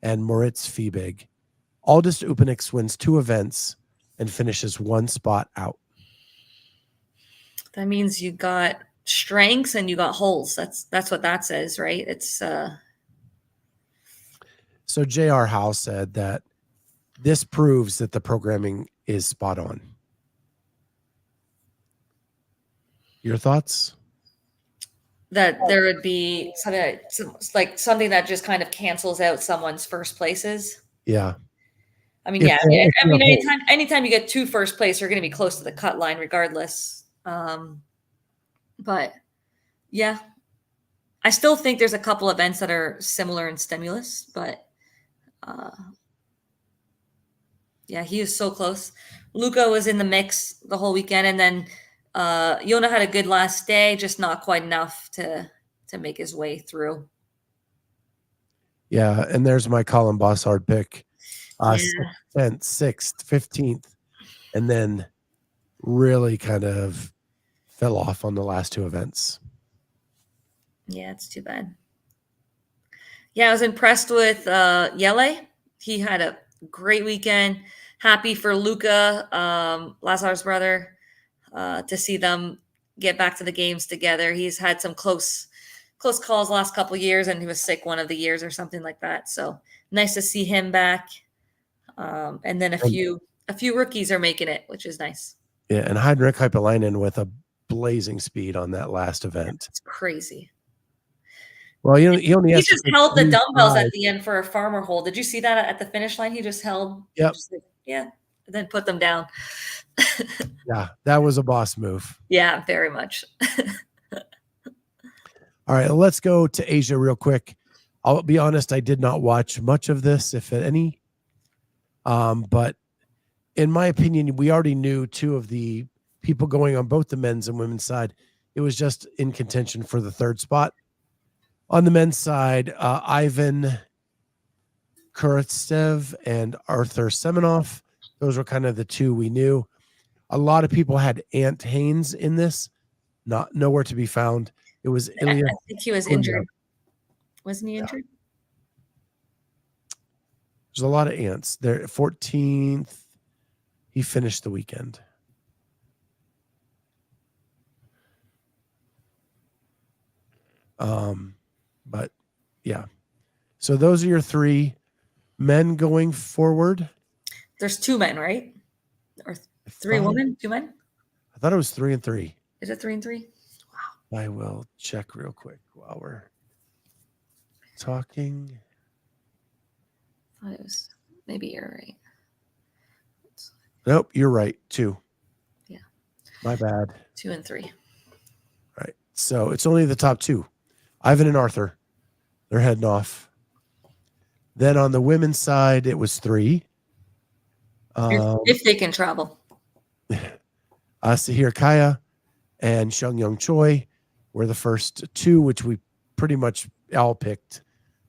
and Moritz Fiebig. Aldous Upenix wins 2 events and finishes 1 spot out. That means you got strengths and you got holes. That's what that says, right? It's So J.R. Howe said that this proves that the programming is spot on. Your thoughts? That there would be something that just kind of cancels out someone's first places. Yeah. I mean, anytime you get 2 first place, you're going to be close to the cut line regardless. But yeah, I still think there's a couple events that are similar in stimulus, but he was so close. Luca was in the mix the whole weekend, and then Yona had a good last day, just not quite enough to make his way through. Yeah, and there's my Colin Bossard pick. 10th, 6th, 15th, and then really kind of fell off on the last 2 events. Yeah, it's too bad. Yeah, I was impressed with Jelle. He had a great weekend. Happy for Luca, Lazar's brother, to see them get back to the games together. He's had some close calls last couple of years, and he was sick one of the years or something like that. So nice to see him back. And then a few rookies are making it, which is nice. Yeah, and Heinrich Hypalainen with a blazing speed on that last event. It's crazy. Well, he only he just held the dumbbells at the end for a farmer hold. Did you see that at the finish line? He just held. Yep. And then put them down. Yeah, that was a boss move. Yeah, very much. All right, let's go to Asia real quick. I'll be honest, I did not watch much of this, if any. But in my opinion, we already knew 2 of the people going on both the men's and women's side. It was just in contention for the 3rd spot. On the men's side, Ivan Kuratsev and Arthur Semenoff. Those were kind of the 2 we knew. A lot of people had Ant Haynes in this. Nowhere to be found. It was Ilya. I think he was injured. Wasn't he injured? There's a lot of ants. There, 14th. He finished the weekend. But yeah. So those are your 3 men going forward. There's 2 men, right? Or 3 women, 2 men? I thought it was 3 and 3. Is it 3 and 3? Wow. I will check real quick while we're talking. I thought it was. Maybe you're right. Nope, you're right. 2. Yeah. My bad. 2 and 3. All right. So it's only the top 2. Ivan and Arthur. They're heading off. Then on the women's side, it was 3. If they can travel. Sahir Kaya and Sheng Young Choi were the first 2, which we pretty much all picked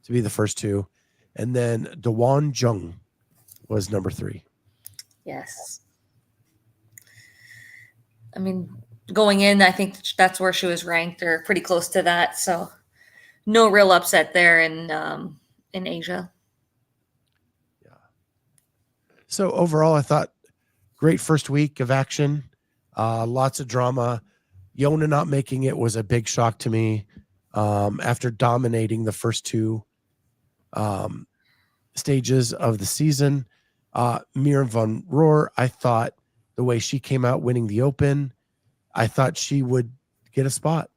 to be the first 2. And then Dewan Jung was number 3. Yes. I mean, going in, I think that's where she was ranked or pretty close to that. So no real upset there in Asia. Yeah. So overall, I thought great first week of action. Lots of drama. Yona not making it was a big shock to me. After dominating the first 2 stages of the season, Miriam van Roer, I thought the way she came out winning the Open, I thought she would get a spot.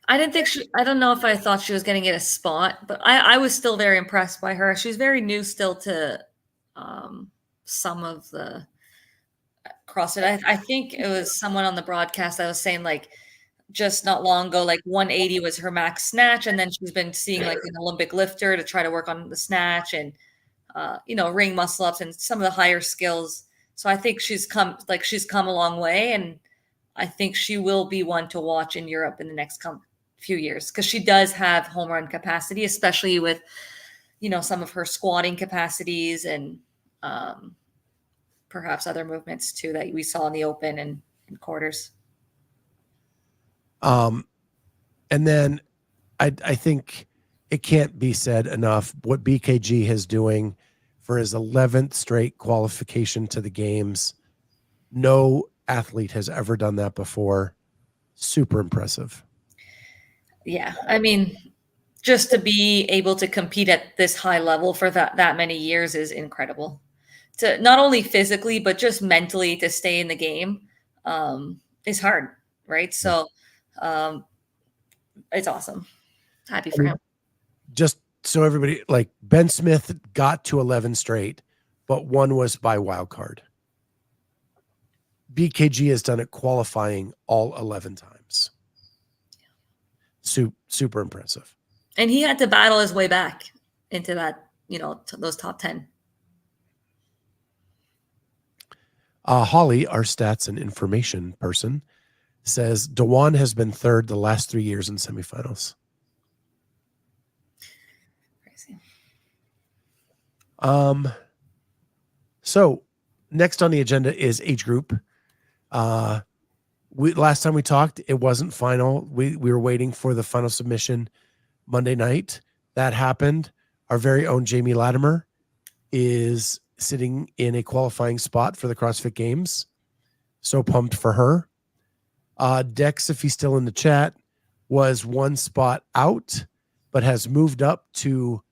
I don't know if I thought she was going to get a spot, but I was still very impressed by her. She's very new still to some of the CrossFit. I think it was someone on the broadcast that was saying like just not long ago, like 180 was her max snatch. And then she's been seeing like an Olympic lifter to try to work on the snatch and, ring muscle ups and some of the higher skills. So I think she's come a long way. And I think she will be one to watch in Europe in the next few years because she does have home run capacity, especially with, some of her squatting capacities and perhaps other movements too that we saw in the Open and in quarters. And then I think it can't be said enough what BKG is doing for his 11th straight qualification to the games. No athlete has ever done that before. Super impressive. Yeah. I mean, just to be able to compete at this high level for that many years is incredible. To not only physically, but just mentally to stay in the game is hard. Right. So it's awesome. Happy for him. Just so everybody, like Ben Smith got to 11 straight, but one was by wild card. BKG has done it qualifying all 11 times. Super impressive. And he had to battle his way back into that, those top 10. Holly, our stats and information person, says Dewan has been third the last 3 years in semifinals. Crazy. So next on the agenda is age group. Last time we talked, it wasn't final. We were waiting for the final submission Monday night. That happened. Our very own Jamie Latimer is sitting in a qualifying spot for the CrossFit Games. So pumped for her. Dex, if he's still in the chat, was 1 spot out, but has moved up to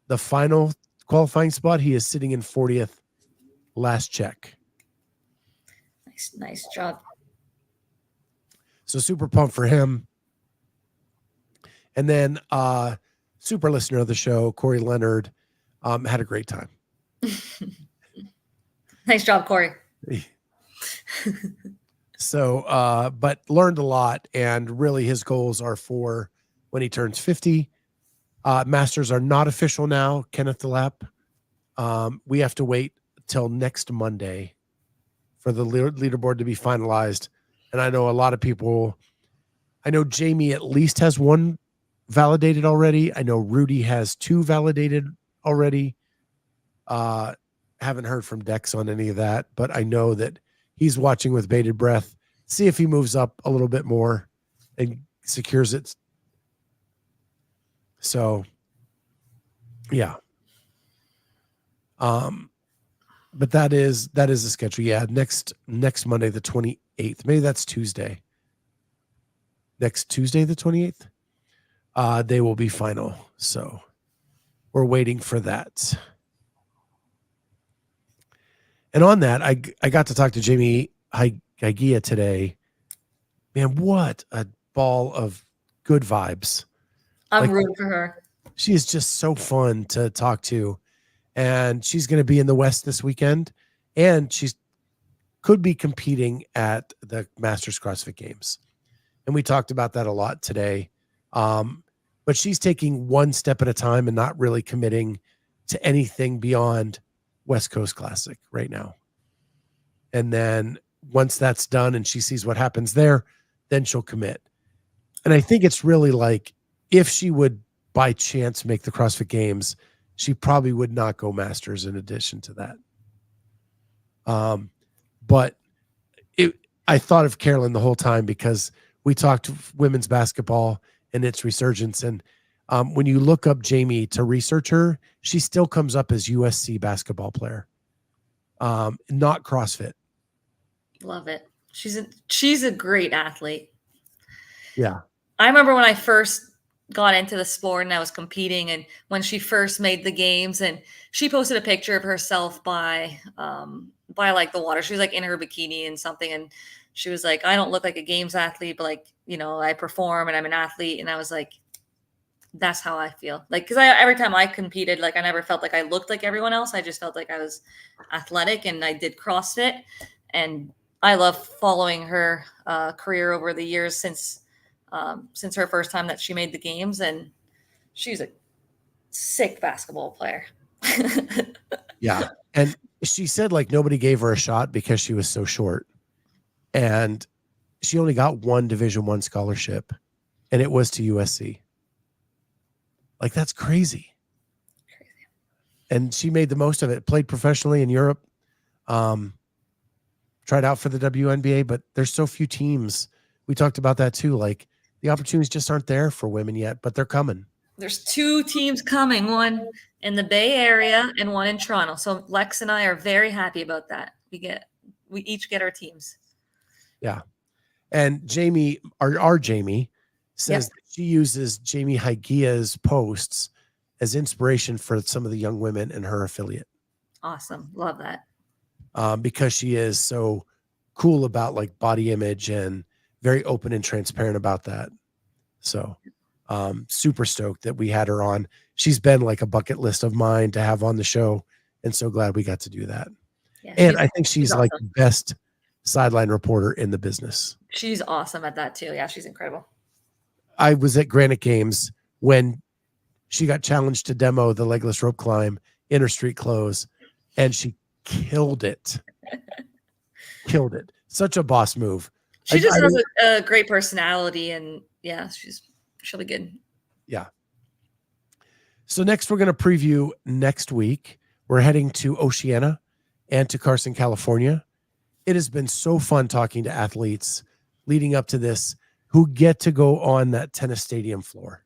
the final qualifying spot. He is sitting in 40th last check. Nice job. So super pumped for him. And then super listener of the show, Corey Leonard, had a great time. Nice job, Corey. So, but learned a lot, and really his goals are for when he turns 50. Masters are not official now, Kenneth DeLapp. We have to wait till next Monday for the leaderboard to be finalized. And I know a lot of people, I know Jamie at least has 1 validated already. I know Rudy has 2 validated already. Haven't heard from Dex on any of that, but I know that he's watching with bated breath, see if he moves up a little bit more and secures it. So, yeah. But that is the schedule. Yeah, next Monday, the 28th. Maybe that's Tuesday. Next Tuesday, the 28th. They will be final. So we're waiting for that. And on that, I got to talk to Jamie Hagia today. Man, what a ball of good vibes. I'm rooting for her. She is just so fun to talk to. And she's going to be in the West this weekend. And she's could be competing at the Masters CrossFit Games. And we talked about that a lot today. But she's taking one step at a time and not really committing to anything beyond West Coast Classic right now. And then once that's done and she sees what happens there, then she'll commit. And I think it's really like, if she would by chance make the CrossFit Games, she probably would not go Masters in addition to that. But I thought of Carolyne the whole time because we talked women's basketball and its resurgence. And when you look up Jamie to research her, she still comes up as USC basketball player, not CrossFit. Love it. She's a great athlete. Yeah. I remember when I first got into the sport and I was competing, and when she first made the games, and she posted a picture of herself by like the water. She was like in her bikini and something, and she was like, I don't look like a games athlete, but like, I perform and I'm an athlete. And I was like, that's how I feel. Like, because every time I competed, like I never felt like I looked like everyone else. I just felt like I was athletic, and I did CrossFit, and I love following her career over the years since her first time that she made the games, and she's a sick basketball player. Yeah. And she said like nobody gave her a shot because she was so short, and she only got one Division I scholarship, and it was to USC. Like, that's crazy. And she made the most of it, played professionally in Europe, tried out for the WNBA, but there's so few teams. We talked about that too. Like, the opportunities just aren't there for women yet, but they're coming. There's 2 teams coming, one in the Bay Area and one in Toronto. So Lex and I are very happy about that. We each get our teams. Yeah. And Jamie, our Jamie, says that she uses Jamie Hagia's posts as inspiration for some of the young women in her affiliate. Awesome. Love that. Because she is so cool about like body image and very open and transparent about that. So super stoked that we had her on. She's been like a bucket list of mine to have on the show, and so glad we got to do that. Yeah, and I think she's like awesome. The best sideline reporter in the business. She's awesome at that too. Yeah, she's incredible. I was at Granite Games when she got challenged to demo the legless rope climb in her street clothes, and she killed it. Killed it. Such a boss move. She just has a great personality, and yeah, she'll be good. Yeah. So next we're going to preview next week. We're heading to Oceania and to Carson, California. It has been so fun talking to athletes leading up to this who get to go on that tennis stadium floor.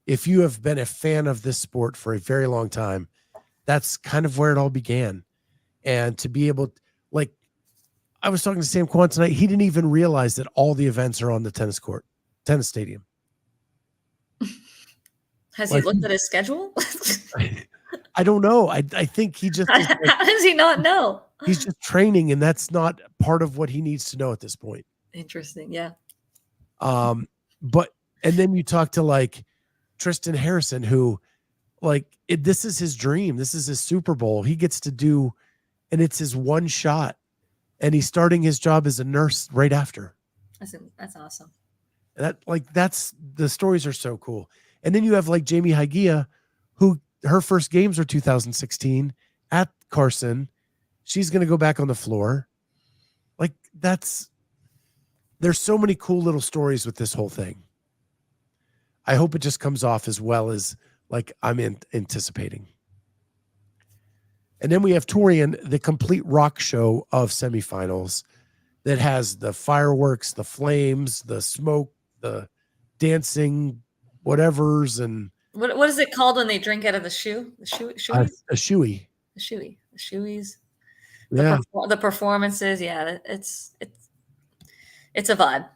If you have been a fan of this sport for a very long time, that's kind of where it all began. And to be able, like, I was talking to Sam Kwan tonight. He didn't even realize that all the events are on the tennis stadium. Has he looked at his schedule? I don't know. I think he just how does he not know? He's just training, and that's not part of what he needs to know at this point. Interesting. Yeah. But and then you talk to like Tristan Harrison, who this is his dream. This is his Super Bowl. He gets to do, and it's his one shot, and he's starting his job as a nurse right after. That's awesome. That's the stories are so cool. And then you have like Jamie Hagia, who her first games are 2016 at Carson. She's going to go back on the floor. Like, there's so many cool little stories with this whole thing. I hope it just comes off as well as like I'm anticipating. And then we have Torian, the complete rock show of semifinals that has the fireworks, the flames, the smoke, the dancing, whatever's, and what is it called when they drink out of the shoe? The shoeys? A shoey. The shoey. The shoeys. Yeah. The performances. Yeah. It's a vibe.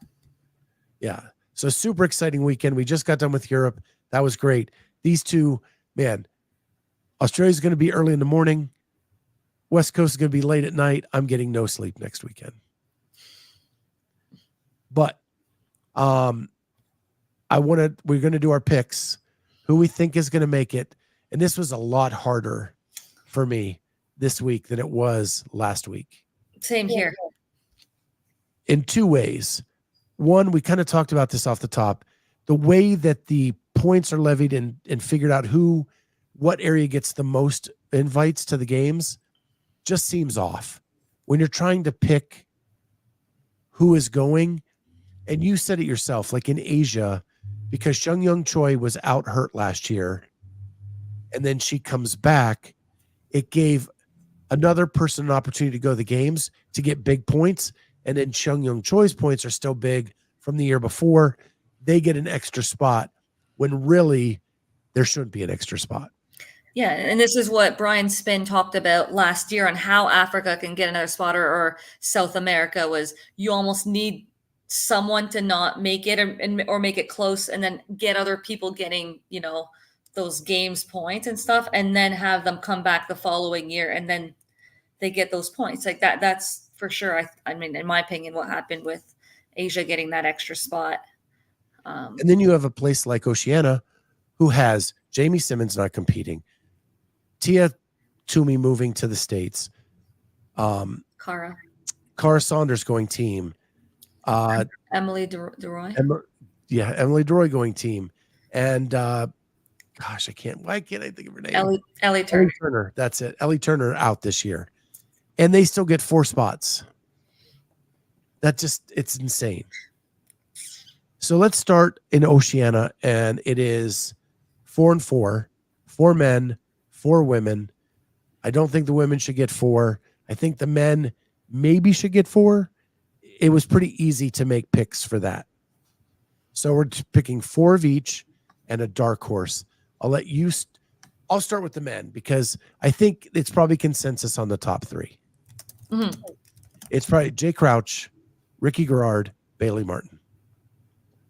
Yeah. So super exciting weekend. We just got done with Europe. That was great. These two, man, Australia's going to be early in the morning. West Coast is going to be late at night. I'm getting no sleep next weekend. But we're going to do our picks who we think is going to make it. And this was a lot harder for me this week than it was last week. Same here. In two ways. One, we kind of talked about this off the top. The way that the points are levied and figured out what area gets the most invites to the games just seems off. When you're trying to pick who is going, and you said it yourself, like in Asia, because Sheng Young Choi was out hurt last year, and then she comes back, it gave another person an opportunity to go to the games to get big points, and then Sheng Young Choi's points are still big from the year before. They get an extra spot when really there shouldn't be an extra spot. Yeah, and this is what Brian Spin talked about last year on how Africa can get another spot, or South America, was you almost need someone to not make it or make it close, and then get other people getting, those games points and stuff, and then have them come back the following year, and then they get those points like that. That's for sure. I mean, in my opinion, what happened with Asia getting that extra spot. And then you have a place like Oceania who has Jamie Simmons not competing, Tia Toomey moving to the States, Cara Saunders going team, Emily DeRoy. Emily DeRoy going team, and why can't I think of her name? Ellie Turner. Ellie Turner. That's it. Ellie Turner out this year, and they still get 4 spots. It's insane. So let's start in Oceania, and it is 4 and 4 men, 4 women. I don't think the women should get 4. I think the men maybe should get 4. It was pretty easy to make picks for that. So we're picking 4 of each and a dark horse. I'll start with the men because I think it's probably consensus on the top 3. Mm-hmm. It's probably Jay Crouch, Ricky Garrard, Bailey Martin.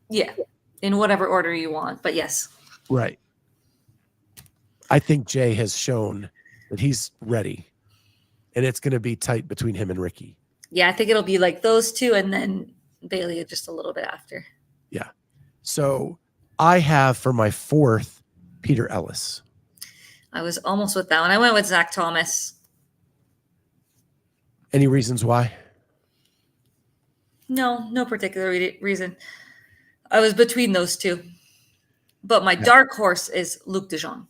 Yeah, in whatever order you want, but yes. Right. I think Jay has shown that he's ready, and it's going to be tight between him and Ricky. Yeah, I think it'll be like those 2, and then Bailey just a little bit after. Yeah. So I have for my 4th, Peter Ellis. I was almost with that one. I went with Zach Thomas. Any reasons why? No particular reason. I was between those 2. But my dark horse is Luc de Jong.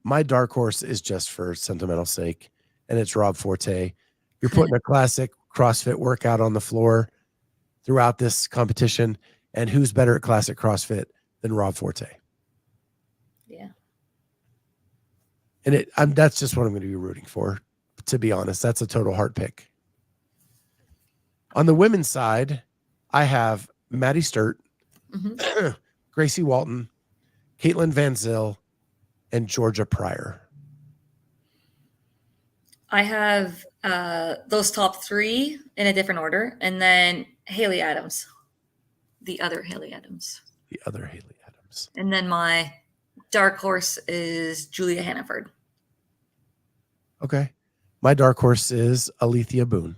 My dark horse is just for sentimental sake, and it's Rob Forte. You're putting a classic CrossFit workout on the floor throughout this competition, and who's better at classic CrossFit than Rob Forte? Yeah. And that's just what I'm going to be rooting for, to be honest. That's a total heart pick. On the women's side, I have Maddie Sturt, Gracie Walton, Caitlin Van Zyl, and Georgia Pryor. I have those top 3 in a different order, and then Haley Adams, the other Haley Adams. And then my dark horse is Julia Hannaford. Okay. My dark horse is Alethea Boone.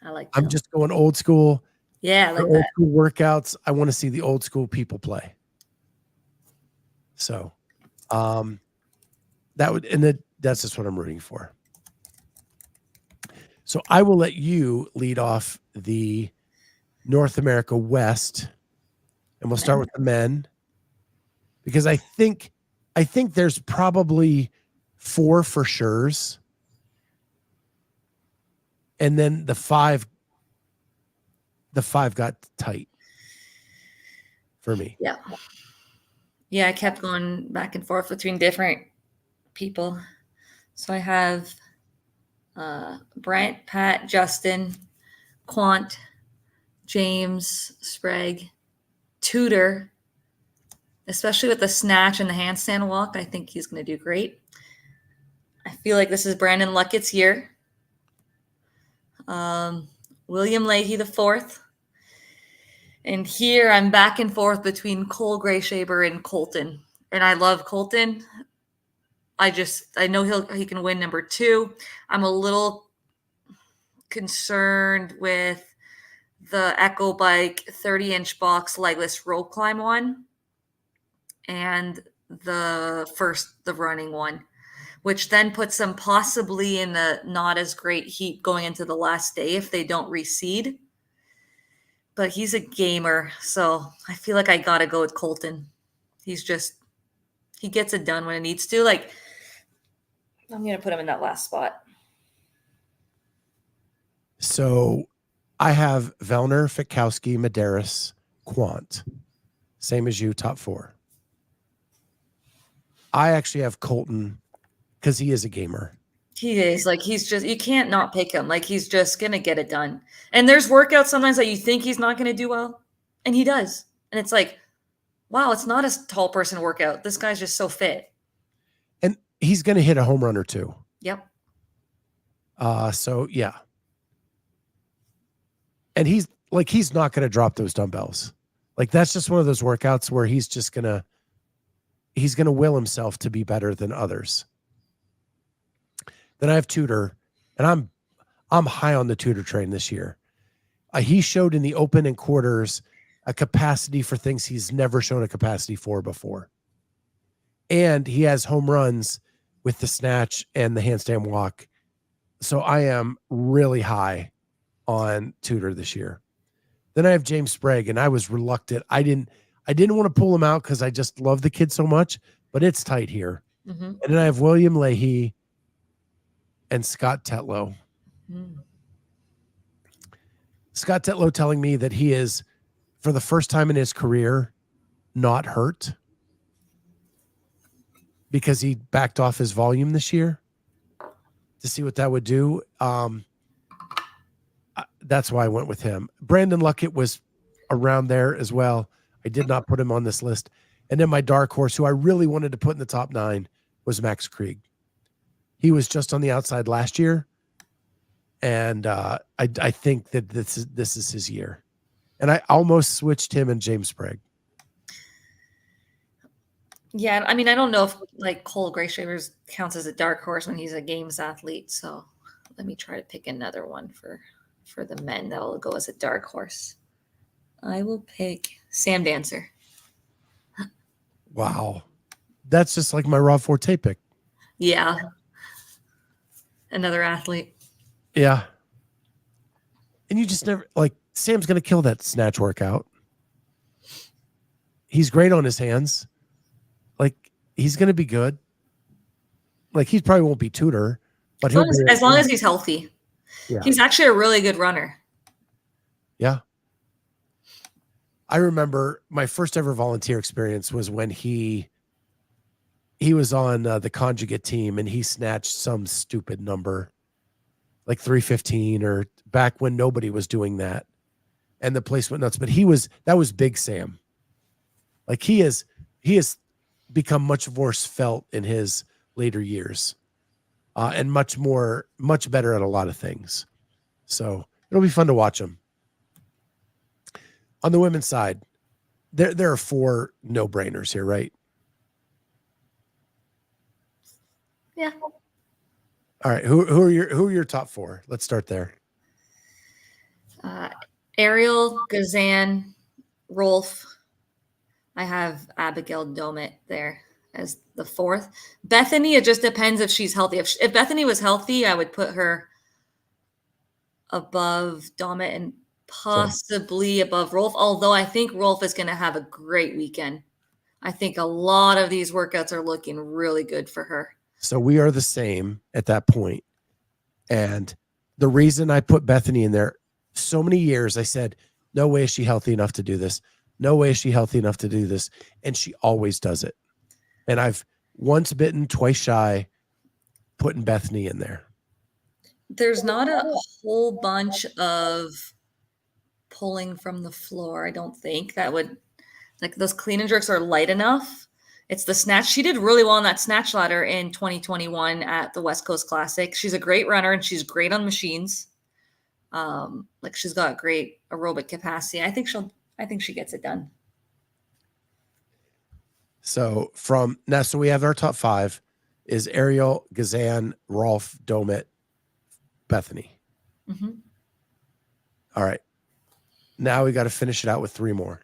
I like that. I'm just going old school. Yeah, I like old that. school workouts. I want to see the old school people play. So that's just what I'm rooting for. So I will let you lead off the North America West, and we'll start with the men, because I think there's probably 4 for sure's, and then the 5 got tight for me. Yeah, I kept going back and forth between different people. So I have Brent, Pat, Justin, Quant, James, Sprague, Tudor, especially with the snatch and the handstand walk. I think he's going to do great. I feel like this is Brandon Luckett's year. William Leahy the 4th. And here I'm back and forth between Cole Grayshaber and Colton. And I love Colton. I know he can win number 2. I'm a little concerned with the Echo Bike 30-inch box legless rope climb one. and the running one, which then puts them possibly in a not as great heat going into the last day if they don't reseed. But he's a gamer, so I feel like I gotta go with Colton. He gets it done when it needs to. Like, I'm gonna put him in that last spot. So I have Vellner, Fikowski, Medeiros, Quant. Same as you, top 4. I actually have Colton because he is a gamer. He is like, you can't not pick him. Like, he's just gonna get it done. And there's workouts sometimes that you think he's not gonna do well, and he does. And it's like, wow, it's not a tall person workout. This guy's just so fit. And he's gonna hit a home run or 2. Yep. So yeah. And he's not gonna drop those dumbbells. Like, that's just one of those workouts where he's gonna will himself to be better than others. Then I have Tudor, and I'm high on the Tudor train this year. He showed in the open and quarters a capacity for things he's never shown a capacity for before. And he has home runs with the snatch and the handstand walk. So I am really high on Tudor this year. Then I have James Sprague, and I was reluctant. I didn't want to pull him out because I just love the kid so much, but it's tight here. Mm-hmm. And then I have William Leahy and Scott Tetlow. Mm. Scott Tetlow telling me that he is, for the first time in his career, not hurt because he backed off his volume this year to see what that would do. That's why I went with him. Brandon Luckett was around there as well. I did not put him on this list. And then my dark horse, who I really wanted to put in the top 9, was Max Krieg. He was just on the outside last year, and I think that this is his year. And I almost switched him and James Sprague. Yeah, I mean, I don't know if like Cole Grayshavers counts as a dark horse when he's a games athlete. So let me try to pick another one for the men that will go as a dark horse. I will pick Sam Dancer. Wow. That's just like my Rob Forte pick. Yeah. Another athlete. Yeah. And you just never, like, Sam's going to kill that snatch workout. He's great on his hands. Like, he's going to be good. Like, he probably won't be Tudor, but as long as he's healthy. Yeah. He's actually a really good runner. Yeah. I remember my first ever volunteer experience was when he was on the conjugate team, and he snatched some stupid number, like 315, or back when nobody was doing that. And the place went nuts, but that was Big Sam. Like, he has become much more svelte in his later years, and much better at a lot of things. So it'll be fun to watch him. On the women's side, there are 4 no-brainers here, right? Yeah. All right. Who are your top 4? Let's start there. Ariel, Gazan, Rolf. I have Abigail Domet there as the 4th. Bethany, it just depends if she's healthy. If Bethany was healthy, I would put her above Domet and possibly above Rolf, although I think Rolf is going to have a great weekend. I think a lot of these workouts are looking really good for her. So we are the same at that point. And the reason I put Bethany in there, so many years I said, no way is she healthy enough to do this. No way is she healthy enough to do this. And she always does it. And I've once bitten, twice shy, putting Bethany in there. There's not a whole bunch of pulling from the floor. I don't think that would, like, those clean and jerks are light enough. It's the snatch. She did really well on that snatch ladder in 2021 at the West Coast Classic. She's a great runner, and she's great on machines. Like, she's got great aerobic capacity. I think she gets it done. So so we have our top 5 is Ariel, Gazan, Rolf, Domet, Bethany. Mm-hmm. All right. Now we got to finish it out with 3 more.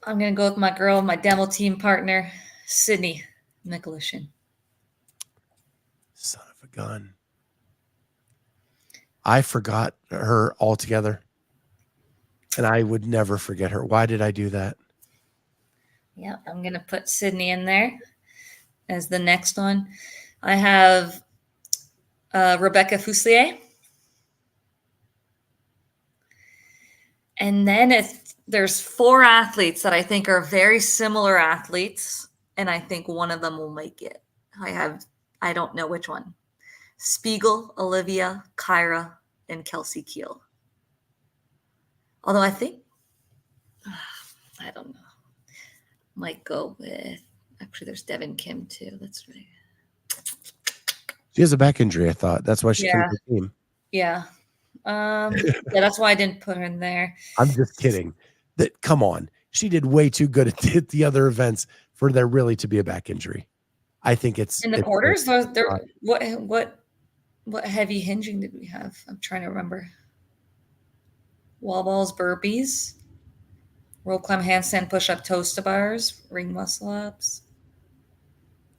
I'm going to go with my girl, my demo team partner, Sydney Mikulishin. Son of a gun. I forgot her altogether. And I would never forget her. Why did I do that? Yeah, I'm going to put Sydney in there as the next one. I have Rebecca Fuselier. And then there's 4 athletes that I think are very similar athletes, and I think one of them will make it. I don't know which one. Spiegel, Olivia, Kyra, and Kelsey Keel. Although I think, I don't know. Might go with, actually there's Devin Kim too. That's right. She has a back injury, I thought. That's why she came to the team. Yeah. Yeah, that's why I didn't put her in there. I'm just kidding. Come on. She did way too good at the other events for there really to be a back injury. I think it's in the quarters. What heavy hinging did we have? I'm trying to remember. Wall balls, burpees, roll climb, handstand, push up, toes to bars, ring muscle ups.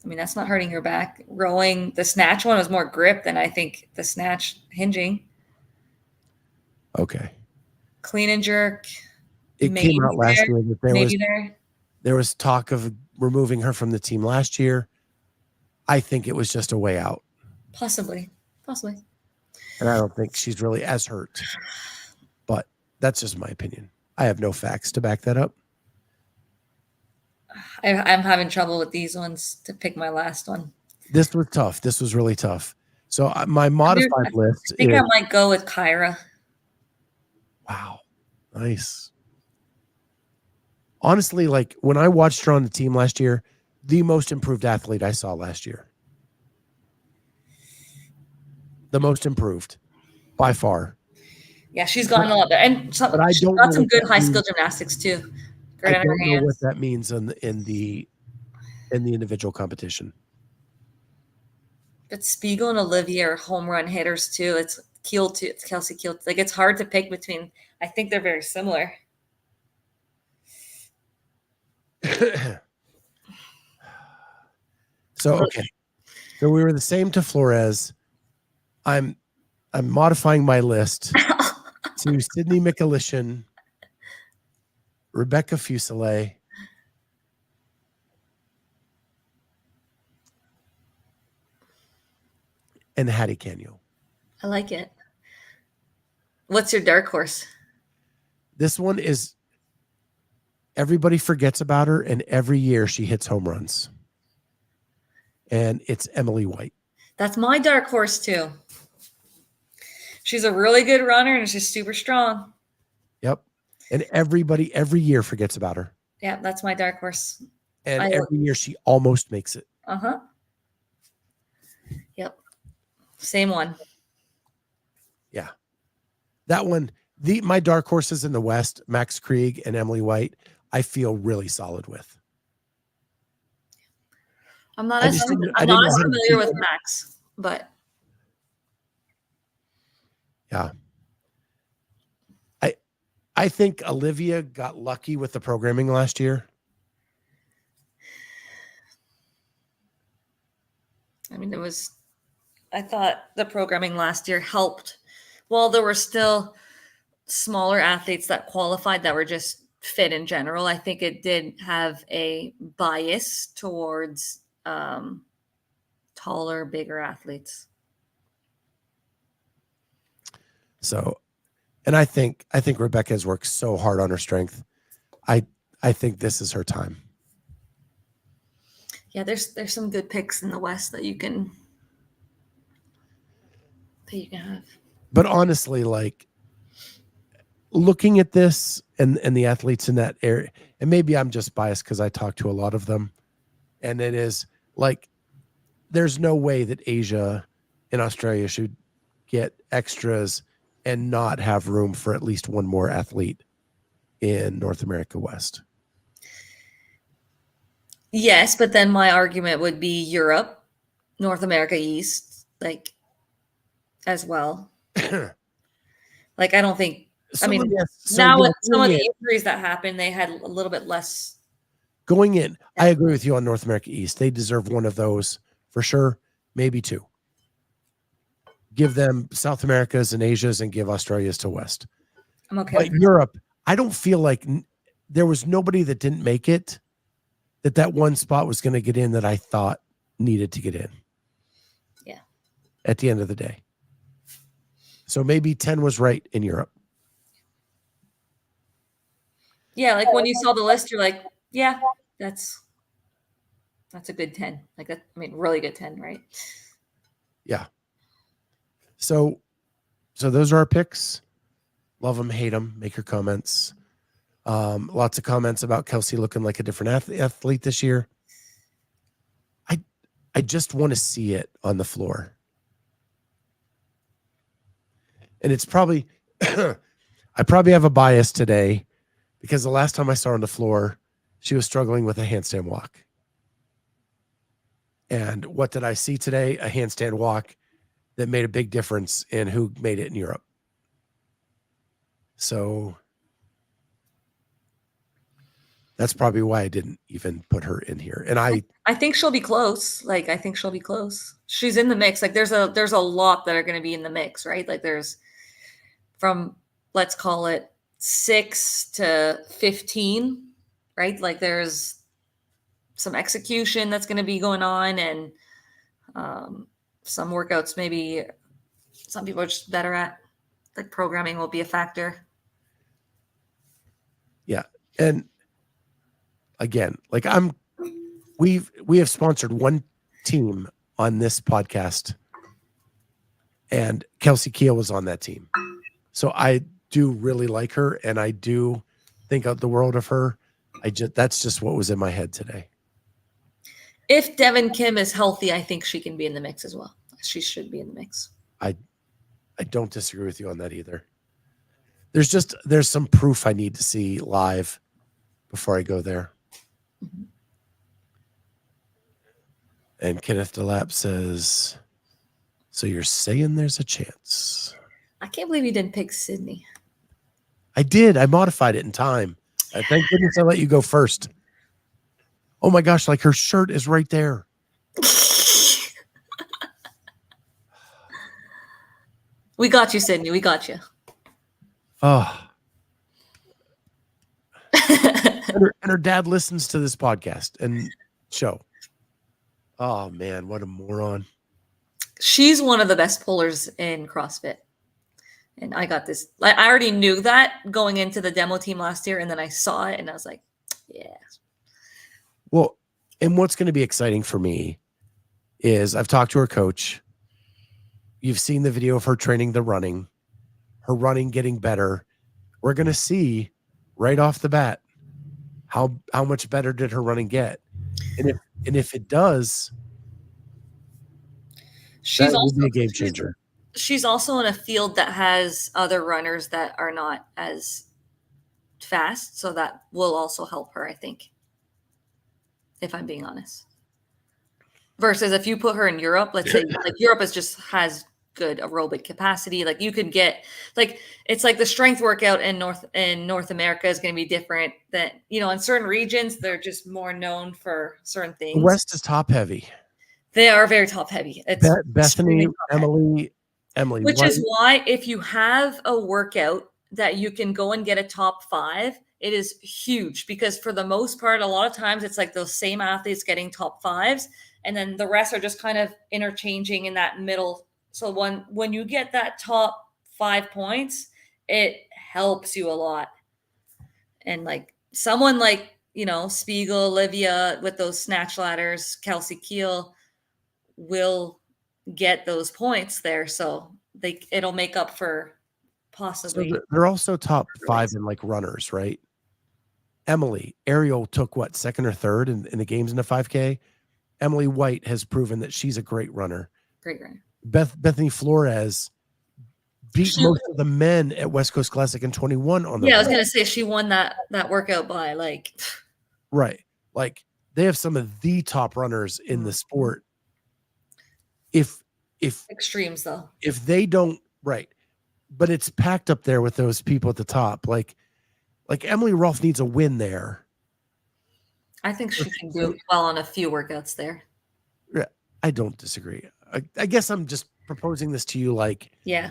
I mean, that's not hurting your back. Rowing, the snatch one was more grip than I think the snatch hinging. Okay. Clean and jerk. It came out last year that there was talk of removing her from the team last year. I think it was just a way out. Possibly. And I don't think she's really as hurt. But that's just my opinion. I have no facts to back that up. I'm having trouble with these ones to pick my last one. This was tough. This was really tough. So my modified list I think I might go with Kyra. Wow. Nice. Honestly, like when I watched her on the team last year, the most improved athlete I saw last year. The most improved by far. Yeah, she's gotten a lot better. And she's got some good high skill gymnastics too. I don't know what that means in the individual competition. But Spiegel and Olivia are home run hitters too. It's Keel too. It's Kelsey Keel. Like it's hard to pick between. I think they're very similar. So we were the same to Flores. I'm modifying my list to Sydney Mikulishin, Rebecca Fuselier, and Hattie Canio. I like it. What's your dark horse? This one is everybody forgets about her, and every year she hits home runs. And it's Emily White. That's my dark horse too. She's a really good runner and she's super strong. Yep. And everybody every year forgets about her. Yeah, that's my dark horse. And every year she almost makes it. Uh-huh. Yep. Same one. Yeah. That one, my dark horses in the West, Max Krieg and Emily White, I feel really solid with. I'm not as familiar with Max, but yeah. I think Olivia got lucky with the programming last year. I mean, I thought the programming last year helped. While there were still smaller athletes that qualified that were just fit in general, I think it did have a bias towards taller, bigger athletes. So, and I think Rebecca has worked so hard on her strength. I think this is her time. Yeah, there's some good picks in the West that you can have. But honestly, like looking at this and the athletes in that area, and maybe I'm just biased because I talk to a lot of them, and it is like there's no way that Asia and Australia should get extras and not have room for at least one more athlete in North America West. Yes, but then my argument would be Europe, North America East, like as well. Like I don't think I mean, now with some of the injuries that happened, they had a little bit less. Going in, I agree with you on North America East. They deserve one of those for sure, maybe two. Give them South Americas and Asias and give Australia's to West. I'm okay. But Europe, I don't feel like there was nobody that didn't make it, that one spot was going to get in that I thought needed to get in. Yeah. At the end of the day. So maybe 10 was right in Europe. Yeah, like when you saw the list, you're like, yeah, that's a good 10. Like that, I mean, really good 10, right? Yeah. So those are our picks. Love them, hate them, make your comments. Lots of comments about Kelsey looking like a different athlete this year. I just want to see it on the floor. And it's probably, I probably have a bias today because the last time I saw her on the floor, she was struggling with a handstand walk. And what did I see today? A handstand walk that made a big difference in who made it in Europe. So that's probably why I didn't even put her in here. And I think she'll be close. Like, I think she'll be close. She's in the mix. Like there's a lot that are going to be in the mix, right? Like there's from, let's call it 6 to 15, right? Like there's some execution that's going to be going on and some workouts maybe some people are just better at. Like programming will be a factor. Yeah. And again, like we have sponsored one team on this podcast and Kelsey Keel was on that team. So I do really like her and I do think of the world of her. That's just what was in my head today. If Devin Kim is healthy, I think she can be in the mix as well. She should be in the mix. I don't disagree with you on that either. There's some proof I need to see live before I go there. Mm-hmm. And Kenneth DeLapp says, so you're saying there's a chance? I can't believe you didn't pick Sydney. I did. I modified it in time. Thank goodness I let you go first. Oh my gosh, like her shirt is right there. We got you, Sydney. We got you. Oh. and her dad listens to this podcast and show. Oh man, what a moron. She's one of the best pullers in CrossFit. And I got this. I already knew that going into the demo team last year, and then I saw it and I was like, yeah. Well, and what's going to be exciting for me is I've talked to her coach. You've seen the video of her training her running getting better. We're going to see right off the bat how much better did her running get. And if it does, that will be a game changer. She's also in a field that has other runners that are not as fast. So that will also help her, I think, if I'm being honest. Versus if you put her in Europe, let's say like Europe has good aerobic capacity. Like you could get like, it's like the strength workout in North America is going to be different than, in certain regions, they're just more known for certain things. The West is top heavy. They are very top heavy. It's Bethany, Emily, which is why if you have a workout that you can go and get a top 5, it is huge because for the most part, a lot of times it's like those same athletes getting top 5s. And then the rest are just kind of interchanging in that middle. So when you get that top 5 points, it helps you a lot. And like someone like, Spiegel, Olivia with those snatch ladders, Kelsey Keel will get those points there. So it'll make up for possibly. So they're also top 5 in like runners, right? Emily, Ariel took what, 2nd or 3rd in the games in the 5K. Emily White has proven that she's a great runner. Great runner. Bethany Flores beat most of the men at West Coast Classic in 21 on the I was going to say she won that workout by like. Right. Like they have some of the top runners in the sport. If extremes though, if they don't, right. but it's packed up there with those people at the top. Like Emily Rolfe needs a win there. I think she can do well on a few workouts there. Yeah, I don't disagree. I guess I'm just proposing this to you, like, Yeah.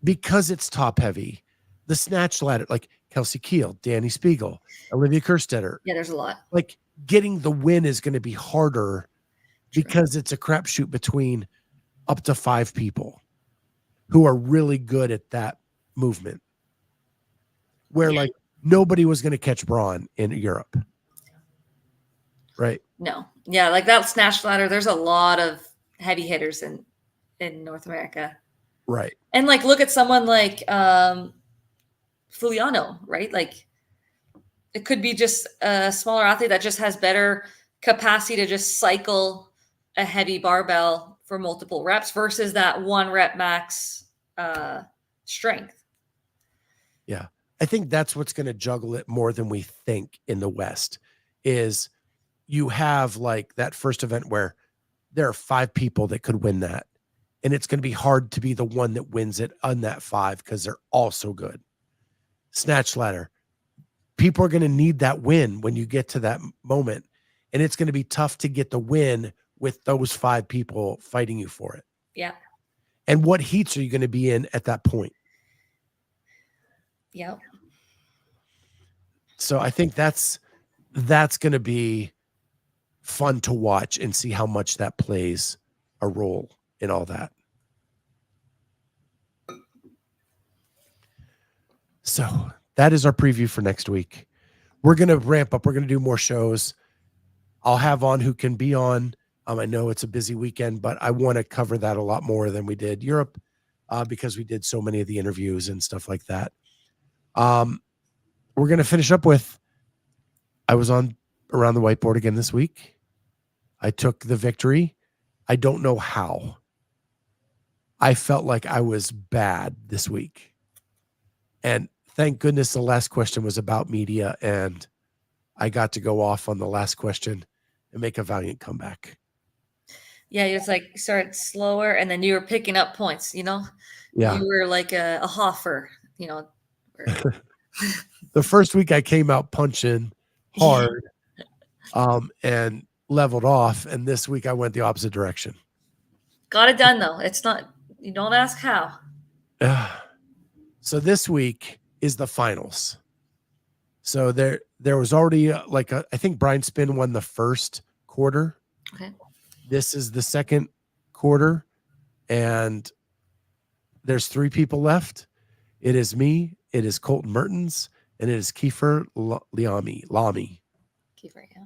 because it's top heavy, the snatch ladder, like Kelsey Keel, Danny Spiegel, Olivia Kerstetter. Yeah, there's a lot. Like, getting the win is going to be harder because it's a crapshoot between up to 5 people who are really good at that movement. Where like nobody was going to catch Braun in Europe. Right? No. Yeah, like that snatch ladder, there's a lot of heavy hitters in North America. Right. And like look at someone like Fuliano, right? Like it could be just a smaller athlete that just has better capacity to just cycle a heavy barbell for multiple reps versus that 1 rep max strength. Yeah. I think that's what's going to juggle it more than we think in the West is you have like that first event where there are 5 people that could win that. And it's going to be hard to be the one that wins it on that 5 because they're all so good. Snatch ladder. People are going to need that win when you get to that moment. And it's going to be tough to get the win with those 5 people fighting you for it. Yeah. And what heats are you going to be in at that point? Yeah. So I think that's going to be fun to watch and see how much that plays a role in all that. So that is our preview for next week. We're going to ramp up. We're going to do more shows. I'll have on who can be on. I know it's a busy weekend, but I want to cover that a lot more than we did Europe because we did so many of the interviews and stuff like that. We're going to finish up with, I was on around the whiteboard again this week. I took the victory. I don't know how. I felt like I was bad this week. And thank goodness the last question was about media, and I got to go off on the last question and make a valiant comeback. Yeah, it's like started slower, and then you were picking up points, you know? Yeah. You were like a Hoffer, you know? The first week I came out punching hard and leveled off, and this week I went the opposite direction. Got it done, though. It's not, you don't ask how. So this week is the finals. So there was already I think Brian Spin won the first quarter. Okay. This is the second quarter, and there's 3 people left. It is me, it is Colton Mertens, and it is Kiefer Lamy. Kiefer, yeah.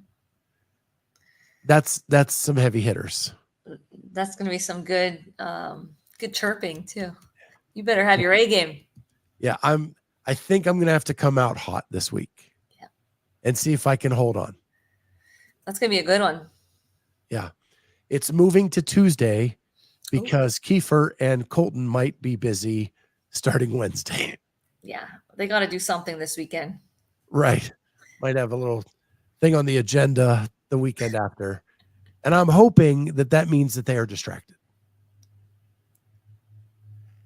That's some heavy hitters. That's going to be some good chirping too. You better have your A game. Yeah, I think I'm going to have to come out hot this week. Yeah. And see if I can hold on. That's going to be a good one. Yeah. It's moving to Tuesday because Kiefer and Colton might be busy starting Wednesday. Yeah. They got to do something this weekend. Right. Might have a little thing on the agenda the weekend after. And I'm hoping that means that they are distracted.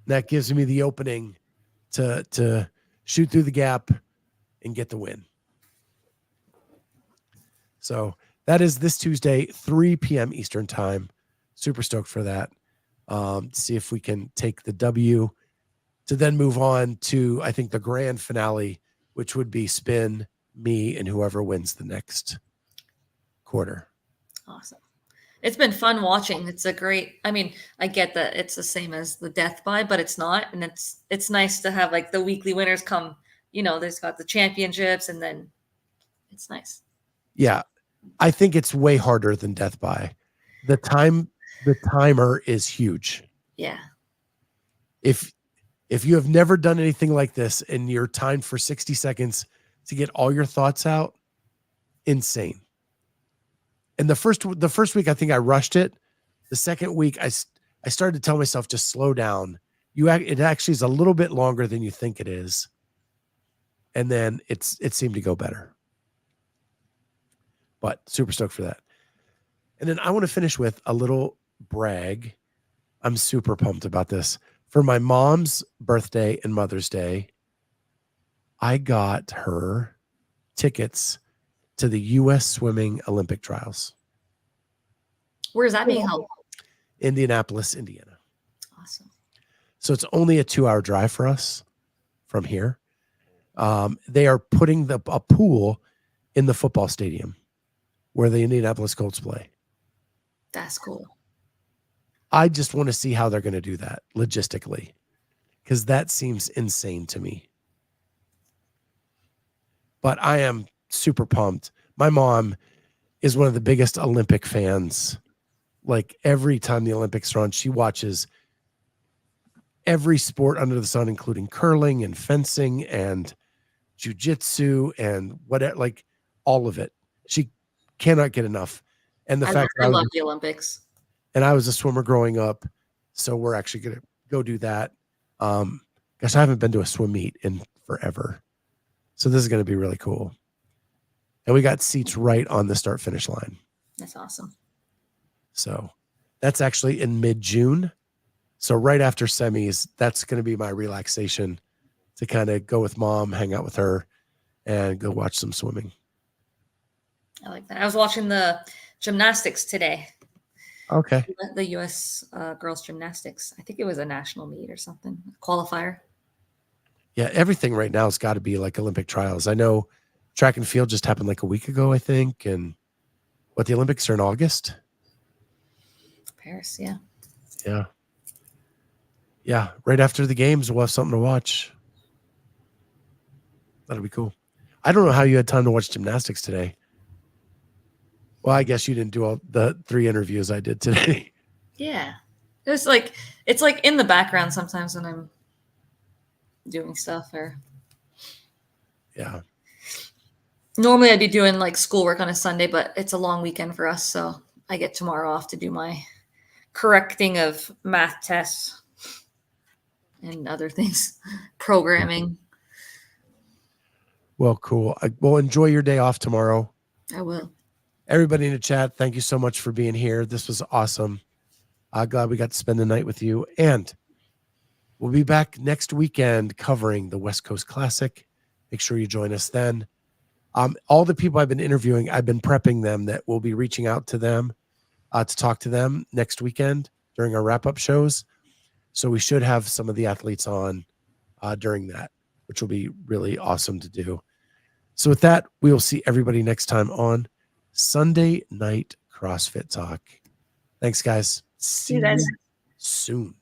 That gives me the opening to shoot through the gap and get the win. So that is this Tuesday, 3 p.m. Eastern time. Super stoked for that. See if we can take the W to then move on to, I think, the grand finale, which would be Spin, me, and whoever wins the next quarter. Awesome. It's been fun watching. It's a great, I mean, I get that it's the same as the death by, but it's not. And it's nice to have like the weekly winners come, you know, there's got the championships, and then it's nice. Yeah. I think it's way harder than death by. The timer is huge. Yeah. If you have never done anything like this and you're timed for 60 seconds to get all your thoughts out, insane. And the first week, I think I rushed it. The second week, I started to tell myself, just slow down. It actually is a little bit longer than you think it is. And then it seemed to go better. But super stoked for that. And then I want to finish with a little brag. I'm super pumped about this. For my mom's birthday and Mother's Day, I got her tickets to the U.S. Swimming Olympic Trials. Where is that being held? Indianapolis, Indiana. Awesome. So it's only a 2-hour drive for us from here. They are putting a pool in the football stadium where the Indianapolis Colts play. That's cool. I just want to see how they're going to do that logistically, because that seems insane to me. But I am super pumped. My mom is one of the biggest Olympic fans. Like every time the Olympics are on, she watches every sport under the sun, including curling and fencing and jiu-jitsu and whatever, like all of it. She cannot get enough. And the fact I love the Olympics. And I was a swimmer growing up, so we're actually going to go do that. Gosh, I haven't been to a swim meet in forever. So this is going to be really cool. And we got seats right on the start-finish line. That's awesome. So that's actually in mid-June. So right after semis, that's going to be my relaxation to kind of go with mom, hang out with her, and go watch some swimming. I like that. I was watching the gymnastics today. Okay. The U.S. Girls gymnastics. I think it was a national meet or something. Qualifier. Yeah, everything right now has got to be like Olympic trials. I know track and field just happened like a week ago, I think. And what, the Olympics are in August? Paris, yeah. Yeah. Yeah, right after the games, we'll have something to watch. That'll be cool. I don't know how you had time to watch gymnastics today. Well, I guess you didn't do all the 3 interviews I did today. Yeah. It's like in the background sometimes when I'm doing stuff or Yeah. normally I'd be doing like schoolwork on a Sunday, but it's a long weekend for us, so I get tomorrow off to do my correcting of math tests and other things, programming. Well, cool. Well, enjoy your day off tomorrow. I will. Everybody in the chat, thank you so much for being here. This was awesome. Glad we got to spend the night with you. And we'll be back next weekend covering the West Coast Classic. Make sure you join us then. All the people I've been interviewing, I've been prepping them that we'll be reaching out to them to talk to them next weekend during our wrap-up shows. So we should have some of the athletes on during that, which will be really awesome to do. So with that, we will see everybody next time on Sunday Night CrossFit Talk. Thanks, guys. See you guys soon.